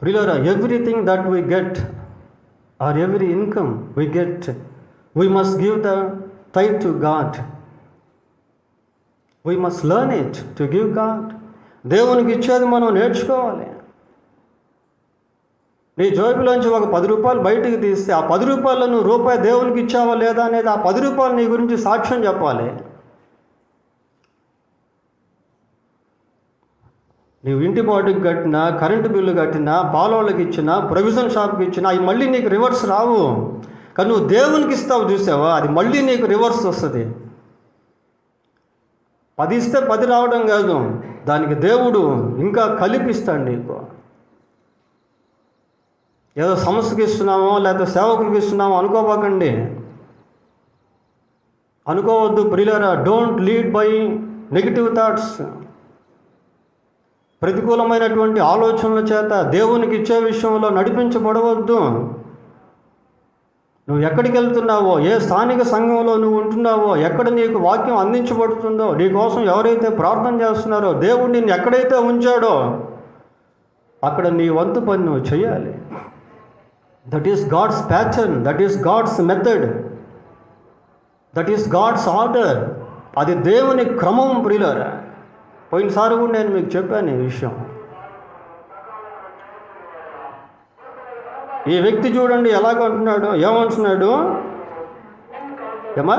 ప్రియులారా, everything that we get or every income we get, we must give the tithe to God. We must learn it to give God. దేవునికి ఇచ్చేది మనం నేర్చుకోవాలి. నీ జోబులోంచి ఒక 10 రూపాయలు బయటికి తీస్తే ఆ 10 రూపాయలు నువ్వు రూపాయి దేవునికి ఇచ్చావా లేదా అనేది ఆ 10 రూపాయలు నీ గురించి సాక్ష్యం చెప్పాలి. నీవు ఇంటి బాటికి కట్టినా, కరెంటు బిల్లు కట్టినా, పాలోళ్ళకి ఇచ్చినా, ప్రొవిజన్ షాప్కి ఇచ్చినా అవి మళ్ళీ నీకు రివర్స్ రావు. కానీ నువ్వు దేవునికి ఇస్తావు చూసావా, అది మళ్ళీ నీకు రివర్స్ వస్తుంది. 10 ఇస్తే 10 రావడం కాదు, దానికి దేవుడు ఇంకా కలిపిస్తాడు నీకు. ఏదో సంస్థకి ఇస్తున్నామో లేకపోతే సేవకులకి ఇస్తున్నామో అనుకోబాకండి, అనుకోవద్దు ప్రియులారా. Don't lead by negative thoughts. ప్రతికూలమైనటువంటి ఆలోచనల చేత దేవునికి ఇచ్చే విషయంలో నడిపించబడవద్దు. నువ్వు ఎక్కడికి వెళ్తున్నావో, ఏ స్థానిక సంఘంలో నువ్వు ఉంటున్నావో, ఎక్కడ నీకు వాక్యం అందించబడుతుందో, నీ కోసం ఎవరైతే ప్రార్థన చేస్తున్నారో, దేవుడు నిన్ను ఎక్కడైతే ఉంచాడో అక్కడ నీ వంతు పని నువ్వు చేయాలి. That is God's pattern, that is God's method, that is God's order. అది దేవుని క్రమం ప్రియులారా. పోయినసారి కూడా నేను మీకు చెప్పాను ఈ విషయం. ఈ వ్యక్తి చూడండి ఎలాగంటున్నాడు, ఏమంటున్నాడు, ఏమా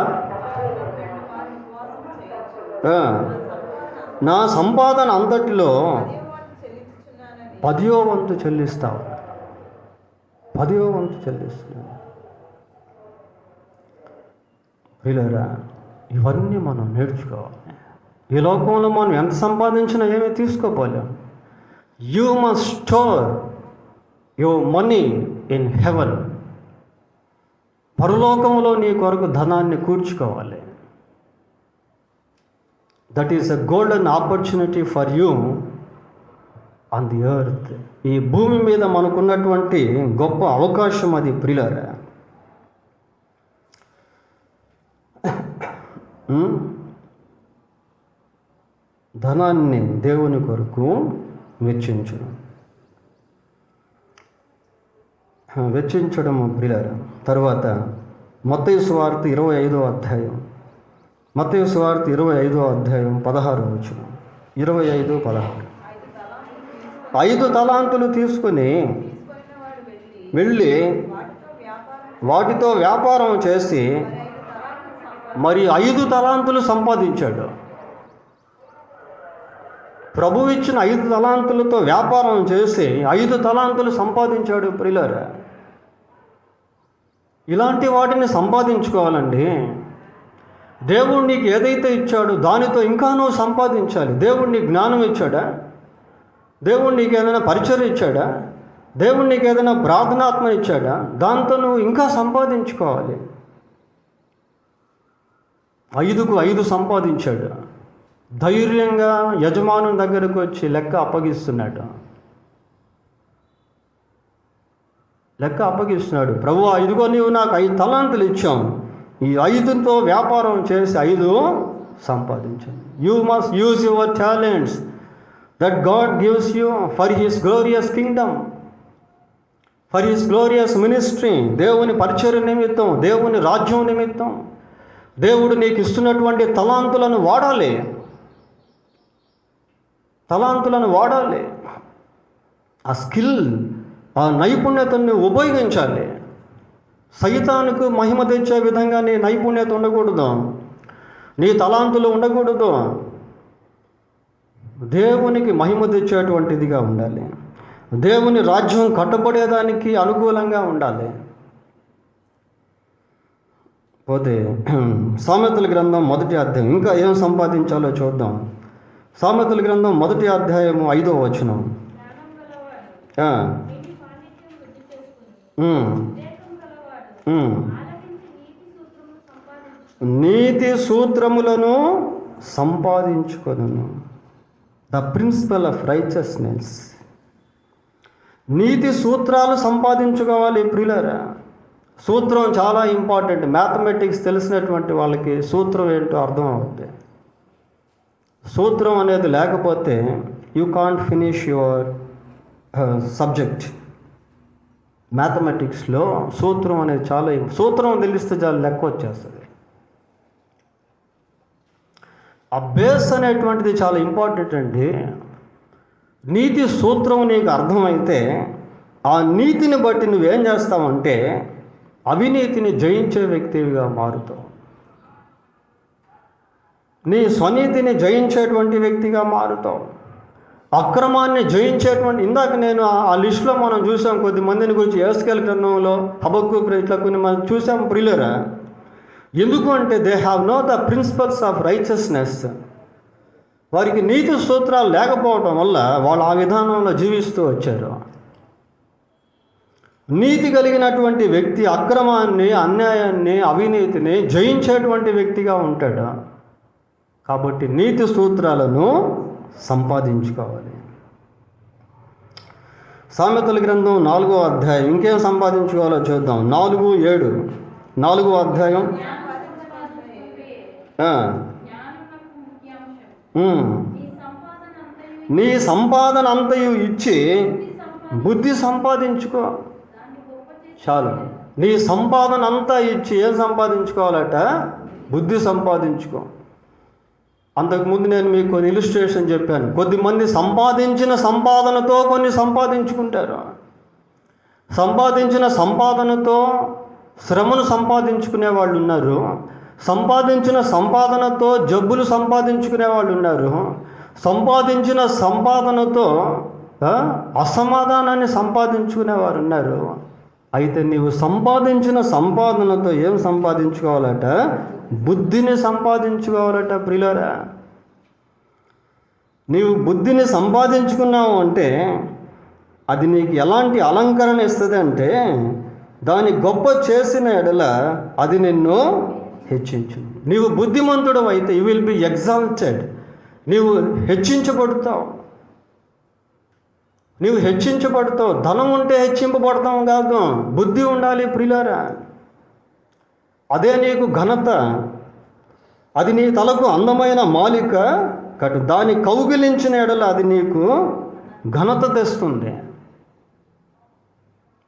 నా సంపాదన అంతటిలో 10వ వంతు చెల్లిస్తావు. 10వ వంతు చెల్లిస్తున్నాను. వీళ్ళరా, ఇవన్నీ మనం నేర్చుకోవాలి. ఈ లోకంలో మనం ఎంత సంపాదించినా ఏమీ తీసుకోపోలేం. You must store your money in heaven. పరలోకంలో నీ కొరకు ధనాన్ని కూర్చుకోవాలి. That is a golden opportunity for you on the earth. ఈ భూమి మీద మనకున్నటువంటి గొప్ప అవకాశం అది ప్రియులారా. ధనాన్ని దేవుని కొరకు వెచ్చించడము ప్రియులారా. తర్వాత మత్తయి సువార్త 25వ అధ్యాయం, మత్తయి సువార్త 25వ అధ్యాయం 16వ వచనం, 25:16. 5 తలాంతులు తీసుకుని వెళ్ళి వాటితో వ్యాపారం చేసి మరి 5 తలాంతులు సంపాదించాడు. ప్రభువు ఇచ్చిన 5 తలాంతులతో వ్యాపారం చేసి 5 తలాంతులు సంపాదించాడు ప్రియులారా. ఇలాంటి వాటిని సంపాదించుకోవాలండి. దేవుడు నీకు ఏదైతే ఇచ్చాడో దానితో ఇంకా నువ్వు సంపాదించాలి. దేవుడు నీకు జ్ఞానం ఇచ్చాడా? దేవుడు నీకు ఏదైనా పరిచయం ఇచ్చాడా? దేవుడు నీకు ఏదైనా ప్రార్థనాత్మ ఇచ్చాడా? దాంతో నువ్వు ఇంకా సంపాదించుకోవాలి. 5కు 5 సంపాదించాడు. ధైర్యంగా యజమానుని దగ్గరకు వచ్చి లెక్క అప్పగిస్తున్నాడు. ప్రభువా, ఇదిగో నీవు నాకు 5 తలాంతులు ఇచ్చావు, ఈ 5తో వ్యాపారం చేసి 5 సంపాదించాను. You must use your talents that God gives you for his glorious Kingdom, for his glorious ministry. దేవుని పరిచర్య నిమిత్తం, దేవుని రాజ్యం నిమిత్తం దేవుడు నీకు ఇస్తున్నటువంటి తలాంతులను వాడాలి. ఆ స్కిల్, ఆ నైపుణ్యతను ఉపయోగించాలి. సైతానుకు మహిమ తెచ్చే విధంగా నీ నైపుణ్యత ఉండకూడదు, నీ తలాంతులు ఉండకూడదు. దేవునికి మహిమ తెచ్చేటువంటిదిగా ఉండాలి. దేవుని రాజ్యం కట్టబడేదానికి అనుకూలంగా ఉండాలి. పోతే సామెతల గ్రంథం 1వ అధ్యాయం, ఇంకా ఏం సంపాదించాలో చూద్దాం. సామెతల గ్రంథం 1వ అధ్యాయము 5వ వచనం. నీతి సూత్రములను సంపాదించుకొనును. The principle of righteousness. నీతి సూత్రాలు సంపాదించుకోవాలి ప్రియులారా. సూత్రం చాలా ఇంపార్టెంట్. మ్యాథమెటిక్స్ తెలిసినటువంటి వాళ్ళకి సూత్రం ఏంటో అర్థం అవుతుంది. సూత్రం అనేది లేకపోతే you can't finish your subject. మ్యాథమెటిక్స్లో సూత్రం అనేది చాలా సూత్రం తెలిస్తే చాలా లెక్క వచ్చేస్తుంది. ఆ బేస్ అనేటువంటిది చాలా ఇంపార్టెంట్ అండి. నీతి సూత్రం నీకు అర్థమైతే ఆ నీతిని బట్టి నువ్వేం చేస్తావంటే అవినీతిని జయించే వ్యక్తిగా మారుతావు. నీ స్వనీతిని జయించేటువంటి వ్యక్తిగా మారుతావు. అక్రమాన్ని జయించేటువంటి, ఇందాక నేను ఆ లిస్టులో మనం చూసాం కొద్దిమందిని గురించి, యెహెజ్కేలు గ్రంథంలో, హబక్కూకు ఇట్లా కొన్ని మనం చూసాం ప్రియులరా. ఎందుకు అంటే they have no the principles of righteousness. వారికి నీతి సూత్రాలు లేకపోవటం వల్ల వాళ్ళు ఆ విధానంలో జీవిస్తూ వచ్చారు. నీతి కలిగినటువంటి వ్యక్తి అక్రమాన్ని, అన్యాయాన్ని, అవినీతిని జయించేటువంటి వ్యక్తిగా ఉంటాడు. కాబట్టి నీతి సూత్రాలను సంపాదించుకోవాలి. సామెతల గ్రంథం 4వ అధ్యాయం, ఇంకేం సంపాదించుకోవాలో చూద్దాం. 4:7 4వ అధ్యాయం. నీ సంపాదన అంతయు ఇచ్చి బుద్ధి సంపాదించుకో. చాలు. నీ సంపాదన అంతా ఇచ్చి ఏం సంపాదించుకోవాలట? బుద్ధి సంపాదించుకో. అంతకుముందు నేను మీకు కొన్ని ఇలిస్ట్రేషన్ చెప్పాను. కొద్దిమంది సంపాదించిన సంపాదనతో కొన్ని సంపాదించుకుంటారు. సంపాదించిన సంపాదనతో శ్రమను సంపాదించుకునే వాళ్ళు ఉన్నారు. సంపాదించిన సంపాదనతో జబ్బులు సంపాదించుకునే వాళ్ళు ఉన్నారు. సంపాదించిన సంపాదనతో అసమాధానాన్ని సంపాదించుకునేవారు ఉన్నారు. అయితే నీవు సంపాదించిన సంపాదనతో ఏం సంపాదించుకోవాలట? బుద్ధిని సంపాదించుకోవాలట. ప్రియులారా, నీవు బుద్ధిని సంపాదించుకున్నావు అంటే అది నీకు ఎలాంటి అలంకరణ ఇస్తుంది అంటే, దాన్ని గొప్ప చేసిన ఎడల అది నిన్ను హెచ్చించు. నీవు బుద్ధిమంతుడు అయితే యు విల్ బి ఎగ్జాల్టెడ్. నీవు హెచ్చించబడతావు. నీవు హెచ్చించబడతావు. ధనం ఉంటే హెచ్చింపబడతావు కాదు, బుద్ధి ఉండాలి ప్రియులారా. అదే నీకు ఘనత. అది నీ తలకు అందమైన మాలిక కట్టు. దాన్ని కౌగిలించిన ఎడల అది నీకు ఘనత తెస్తుంది.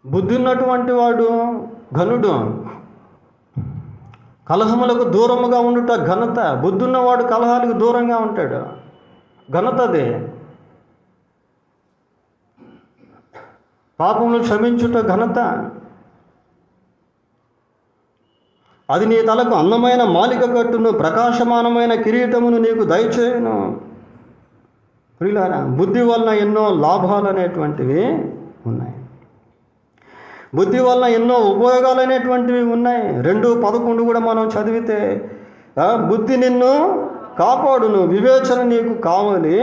బుద్ధి ఉన్నటువంటి వాడు ఘనుడు. కలహములకు దూరముగా ఉండుట ఘనత. బుద్ధి ఉన్నవాడు కలహాలకు దూరంగా ఉంటాడు. ఘనతదే. పాపమును క్షమించుట ఘనత. అది నీ తలకు అందమైన మాలిక కట్టును, ప్రకాశమానమైన కిరీటమును నీకు దయచేయును. ప్రియులారా, బుద్ధి వలన ఎన్నో లాభాలు అనేటువంటివి ఉన్నాయి. బుద్ధి వలన ఎన్నో ఉపయోగాలు అనేటువంటివి ఉన్నాయి. 2:11 కూడా మనం చదివితే, బుద్ధి నిన్ను కాపాడును, వివేచన నీకు కావాలి.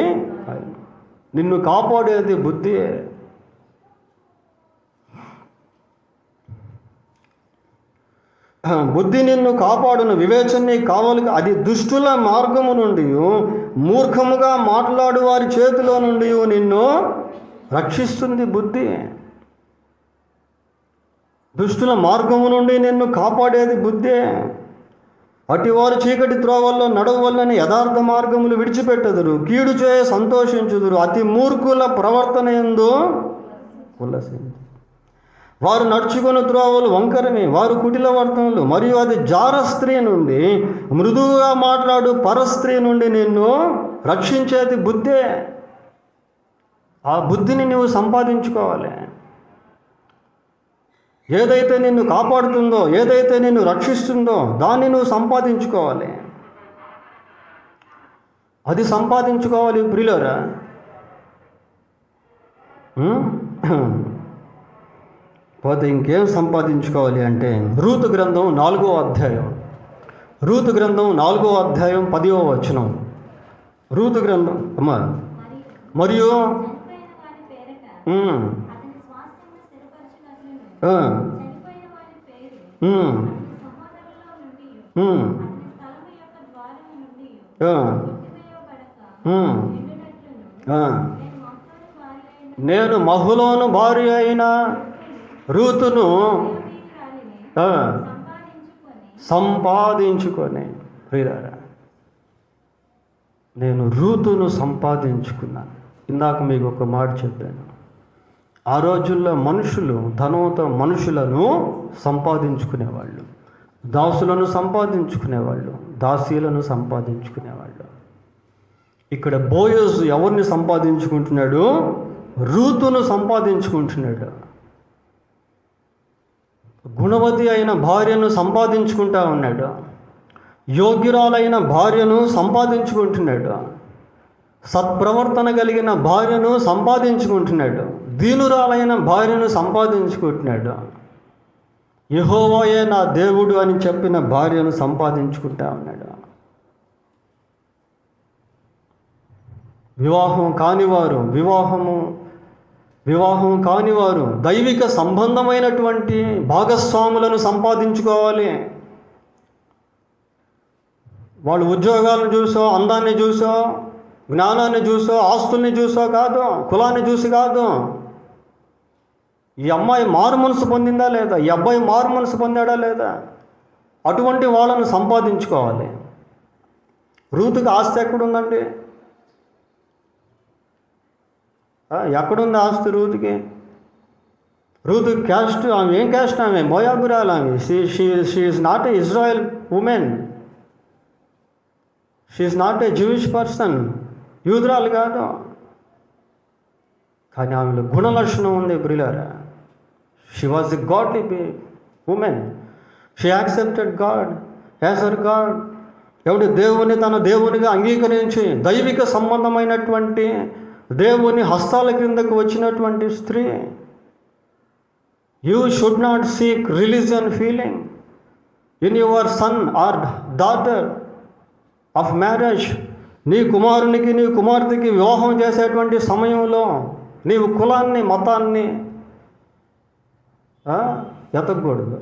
నిన్ను కాపాడేది బుద్ధియే. బుద్ధి నిన్ను కాపాడును, వివేచన నీకు కావాలి. అది దుష్టుల మార్గము నుండి, మూర్ఖముగా మాట్లాడు వారి చేతిలో నుండి నిన్ను రక్షిస్తుంది బుద్ధి. దుష్టుల మార్గము నుండి నిన్ను కాపాడేది బుద్ధే. అటివారు చీకటి త్రోవల్లో నడవ వల్లని యథార్థ మార్గములు విడిచిపెట్టదురు, కీడు చేయ సంతోషించుదురు, అతి మూర్ఖుల ప్రవర్తన యందు ఉల్లసించు. వారు నడుచుకున్న త్రోవలు వంకరమే, వారు కుటిల వర్తనలు, మరియు అది జార స్త్రీ నుండి, మృదువుగా మాట్లాడు పరస్త్రీ నుండి నిన్ను రక్షించేది బుద్ధే. ఆ బుద్ధిని నువ్వు సంపాదించుకోవాలి. ఏదైతే నిన్ను కాపాడుతుందో, ఏదైతే నిన్ను రక్షిస్తుందో దాన్ని నువ్వు సంపాదించుకోవాలి. అది సంపాదించుకోవాలి ప్రియులారా. పోతే ఇంకేం సంపాదించుకోవాలి అంటే, రూతు గ్రంథం 4వ అధ్యాయం. రూతు గ్రంథం 4వ అధ్యాయం 10వ వచనం. రూతు గ్రంథం అమ్మా. మరియు నేను మహులోను భార్య అయిన రూతును సంపాదించుకొని, ప్రియులారా, నేను రూతును సంపాదించుకున్నాను. ఇందాక మీకు ఒక మాట చెప్పాను. ఆ రోజుల్లో మనుషులు ధనంతో మనుషులను సంపాదించుకునేవాళ్ళు, దాసులను సంపాదించుకునేవాళ్ళు, దాసీలను సంపాదించుకునేవాళ్ళు. ఇక్కడ బోయజు ఎవరిని సంపాదించుకుంటున్నాడు? రూతును సంపాదించుకుంటున్నాడు. గుణవతి అయిన భార్యను సంపాదించుకుంటా ఉన్నాడు, యోగ్యురాలైన భార్యను సంపాదించుకుంటున్నాడు, సత్ప్రవర్తన కలిగిన భార్యను సంపాదించుకుంటున్నాడు, దీనురాలైన భార్యను సంపాదించుకుంటున్నాడు, యెహోవాయే నా దేవుడు అని చెప్పిన భార్యను సంపాదించుకుంటా ఉన్నాడు. వివాహం కానివారు దైవిక సంబంధమైనటువంటి భాగస్వాములను సంపాదించుకోవాలి. వాళ్ళు ఉద్యోగాలను చూసో, అందాన్ని చూసో, జ్ఞానాన్ని చూసో, ఆస్తుల్ని చూసో కాదు, కులాన్ని చూసి కాదు. ఈ అమ్మాయి మారు మనసు పొందిందా లేదా, ఈ అబ్బాయి మారు మనసు పొందాడా లేదా, అటువంటి వాళ్ళను సంపాదించుకోవాలి. రూతుకి ఆస్తి ఎక్కడుందండి? ఎక్కడుంది ఆస్తి రూతుకి? రూతుకి క్యాస్ట్, ఆమె ఏం క్యాస్ట్? ఆమె మోయాబురాలు. ఆమె she is not a Israel women, she is not a Jewish person, యూదురాలు కాదు. కానీ ఆమెలో గుణలక్షణం ఉంది ప్రియులారా. She was a godly women, she accepted God as her God. ఎవడు దేవుని తన దేవునిగా అంగీకరించి దైవిక సంబంధమైనటువంటి దేవుని హస్తాల క్రిందకు వచ్చినటువంటి స్త్రీ. You should not seek religion feeling in your son or daughter of marriage. నీ కుమారునికి నీ కుమార్తెకి వివాహం చేసేటువంటి సమయంలో నీవు కులాన్ని మతాన్ని ఎతకూడదు,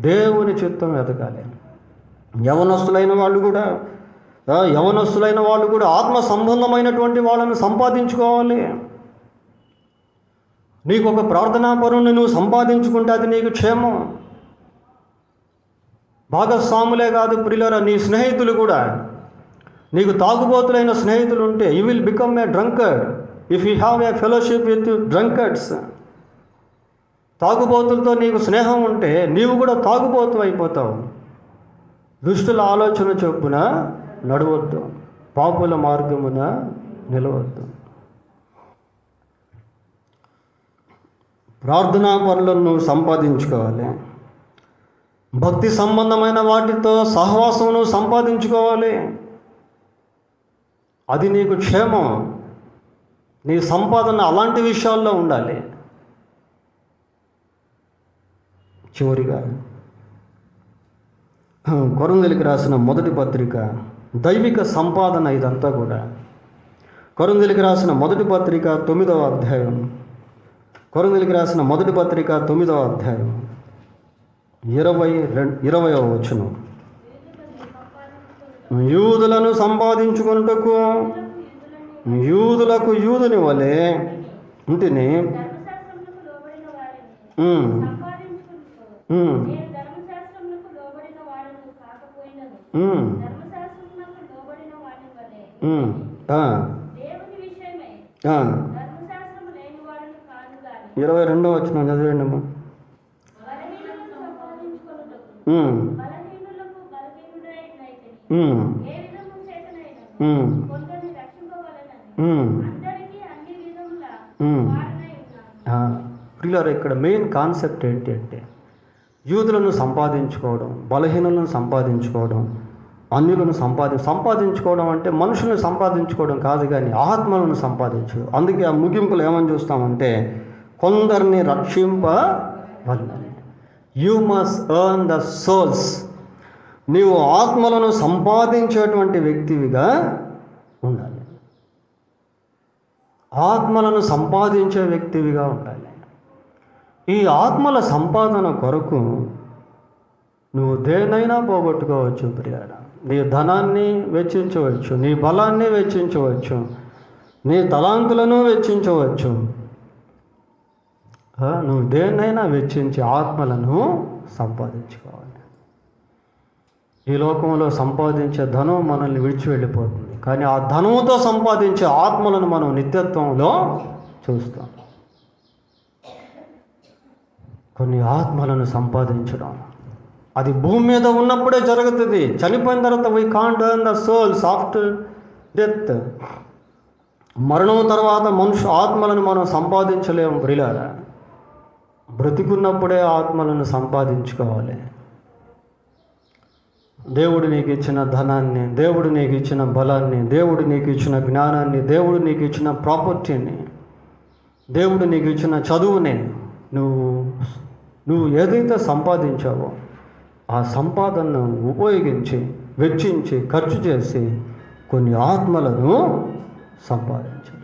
దేవుని చిత్తం ఎతకాలి. యవనస్తులైన వాళ్ళు కూడా ఆత్మ సంబంధమైనటువంటి వాళ్ళని సంపాదించుకోవాలి. నీకు ఒక ప్రార్థనా పరుని నువ్వు సంపాదించుకుంటే అది నీకు క్షేమం. భాగస్వాములే కాదు ప్రియులారా, నీ స్నేహితులు కూడా, నీకు తాగుబోతులైన స్నేహితులు ఉంటే you will become a drunkard if you have a fellowship with drunkards. తాగుబోతులతో నీకు స్నేహం ఉంటే నీవు కూడా తాగుబోతు అయిపోతావు. దుష్టుల ఆలోచన చొప్పున నడవద్దు, పాపుల మార్గమున నిలవద్దు. ప్రార్థనా పనులను నువ్వు సంపాదించుకోవాలి. భక్తి సంబంధమైన వాటితో సహవాసం నువ్వు సంపాదించుకోవాలి. అది నీకు క్షేమం. నీ సంపాదన అలాంటి విషయాల్లో ఉండాలి. చివరిగా కొరింథీయులకు రాసిన మొదటి పత్రిక, దైవిక సంపాదన ఇదంతా కూడా. కొరింథీయులకు రాసిన మొదటి పత్రిక 9వ అధ్యాయం, కొరింథీయులకు రాసిన మొదటి పత్రిక 9వ అధ్యాయం 20వ వచనం. యూదులను సంపాదించుకొనుటకు యూదులకు యూదుని వలె ఇంటిని ఇరవై 22వ వచనం చదివండి అమ్మా. ప్రియులారా, ఇక్కడ మెయిన్ కాన్సెప్ట్ ఏంటి అంటే యూదులను సంపాదించుకోవడం, బలహీనులను సంపాదించుకోవడం, అన్యులను సంపాదించుకోవడం అంటే మనుషులను సంపాదించుకోవడం కాదు, కానీ ఆత్మలను సంపాదించు. అందుకే ఆ ముగింపులు ఏమని చూస్తామంటే కొందరిని రక్షింపవలెను. You must earn the souls. నీవు ఆత్మలను సంపాదించేటువంటి వ్యక్తివిగా ఉండాలి. ఆత్మలను సంపాదించే వ్యక్తివిగా ఉండాలి. ఈ ఆత్మల సంపాదన కొరకు నువ్వు దేనైనా పోగొట్టుకోవచ్చు ప్రియారా. నీ ధనాన్ని వెచ్చించవచ్చు, నీ బలాన్ని వెచ్చించవచ్చు, నీ తలాంతులను వెచ్చించవచ్చు. నువ్వు దేన్నైనా వెచ్చించి ఆత్మలను సంపాదించుకోవాలి. ఈ లోకంలో సంపాదించే ధనం మనల్ని విడిచి వెళ్ళిపోతుంది, కానీ ఆ ధనంతో సంపాదించే ఆత్మలను మనం నిత్యత్వంలో చూస్తాం. కొన్ని ఆత్మలను సంపాదించడం. అది భూమి మీద ఉన్నప్పుడే జరుగుతుంది. చనిపోయిన తర్వాత we can't earn the souls after death. మరణం తర్వాత ఆత్మలను మనం సంపాదించలేము ప్రియులారా. బ్రతికున్నప్పుడే ఆత్మలను సంపాదించుకోవాలి. దేవుడు నీకు ఇచ్చిన ధనాన్ని, దేవుడు నీకు ఇచ్చిన బలాన్ని, దేవుడు నీకు ఇచ్చిన జ్ఞానాన్ని, దేవుడు నీకు ఇచ్చిన ప్రాపర్టీని, దేవుడు నీకు ఇచ్చిన చదువుని నువ్వు ఏదైతే సంపాదించావో ఆ సంపాదనను ఉపయోగించి, వెచ్చించి, ఖర్చు చేసి కొన్ని ఆత్మలను సంపాదించడం.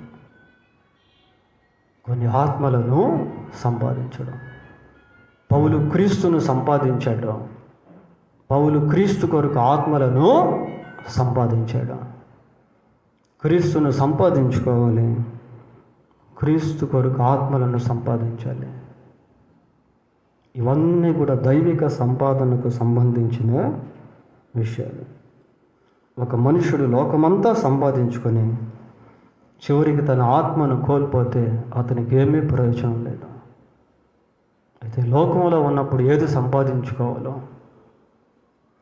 కొన్ని ఆత్మలను సంపాదించడం. పౌలు క్రీస్తును సంపాదించాడు. పౌలు క్రీస్తు కొరకు ఆత్మలను సంపాదించాడు. క్రీస్తును సంపాదించుకోవాలి. క్రీస్తు కొరకు ఆత్మలను సంపాదించాలి. ఇవన్నీ కూడా దైవిక సంపాదనకు సంబంధించిన విషయాలు. ఒక మనుషుడు లోకమంతా సంపాదించుకొని చివరికి తన ఆత్మను కోల్పోతే అతనికి ఏమీ ప్రయోజనం లేదు. అయితే లోకంలో ఉన్నప్పుడు ఏది సంపాదించుకోవాలో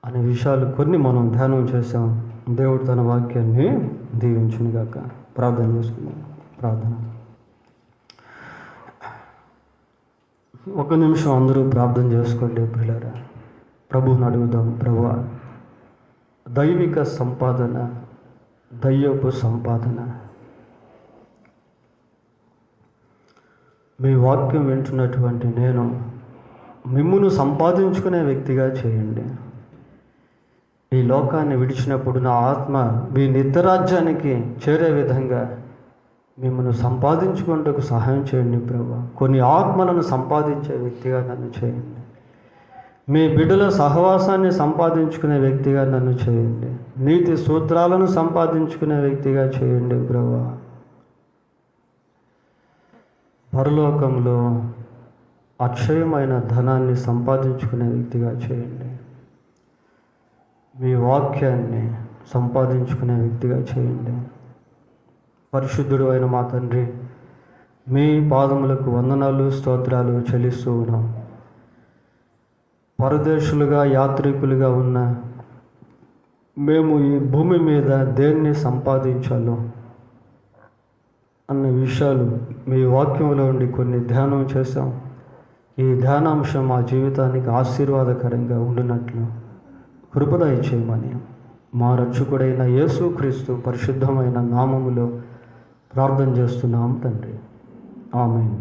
అనే విషయాలు కొన్ని మనం ధ్యానం చేసాం. దేవుడు తన వాక్యాన్ని దీవించునుగాక. ప్రార్థన చేసుకుందాం. ప్రార్థన. ఒక నిమిషం అందరూ ప్రార్థన చేసుకోండి ప్రియులారా. ప్రభువుని అడుగుదాం. ప్రభువా, దైవిక సంపాదన, దయ్యపు సంపాదన మీ వాక్యం వింటున్నటువంటి నేను మిమ్మును సంపాదించుకునే వ్యక్తిగా చేయండి. ఈ లోకాన్ని విడిచినప్పుడు నా ఆత్మ మీ నిత్యరాజ్యానికి చేరే విధంగా మిమ్మల్ని సంపాదించుకుంటూ సహాయం చేయండి ప్రభువా. కొన్ని ఆత్మలను సంపాదించే వ్యక్తిగా నన్ను చేయండి. మీ బిడ్డల సహవాసాన్ని సంపాదించుకునే వ్యక్తిగా నన్ను చేయండి. నీతి సూత్రాలను సంపాదించుకునే వ్యక్తిగా చేయండి ప్రభువా. పరలోకంలో అక్షయమైన ధనాన్ని సంపాదించుకునే వ్యక్తిగా చేయండి. మీ వాక్యాన్ని సంపాదించుకునే వ్యక్తిగా చేయండి. పరిశుద్ధుడు అయిన మా తండ్రి, మీ పాదములకు వందనాలు, స్తోత్రాలు చెల్లిస్తూ ఉన్నాం. పరదేశులుగా, యాత్రికులుగా ఉన్న మేము ఈ భూమి మీద దేన్ని సంపాదించాలో అన్న విషయాలు మీ వాక్యంలో ఉండి కొన్ని ధ్యానం చేశాం. ఈ ధ్యానాంశం మా జీవితానికి ఆశీర్వాదకరంగా ఉండినట్లు కృపదయ చేయమని మా రక్షకుడైన యేసుక్రీస్తు పరిశుద్ధమైన నామములో ప్రార్థన చేస్తున్నాం తండ్రి. ఆమేన్.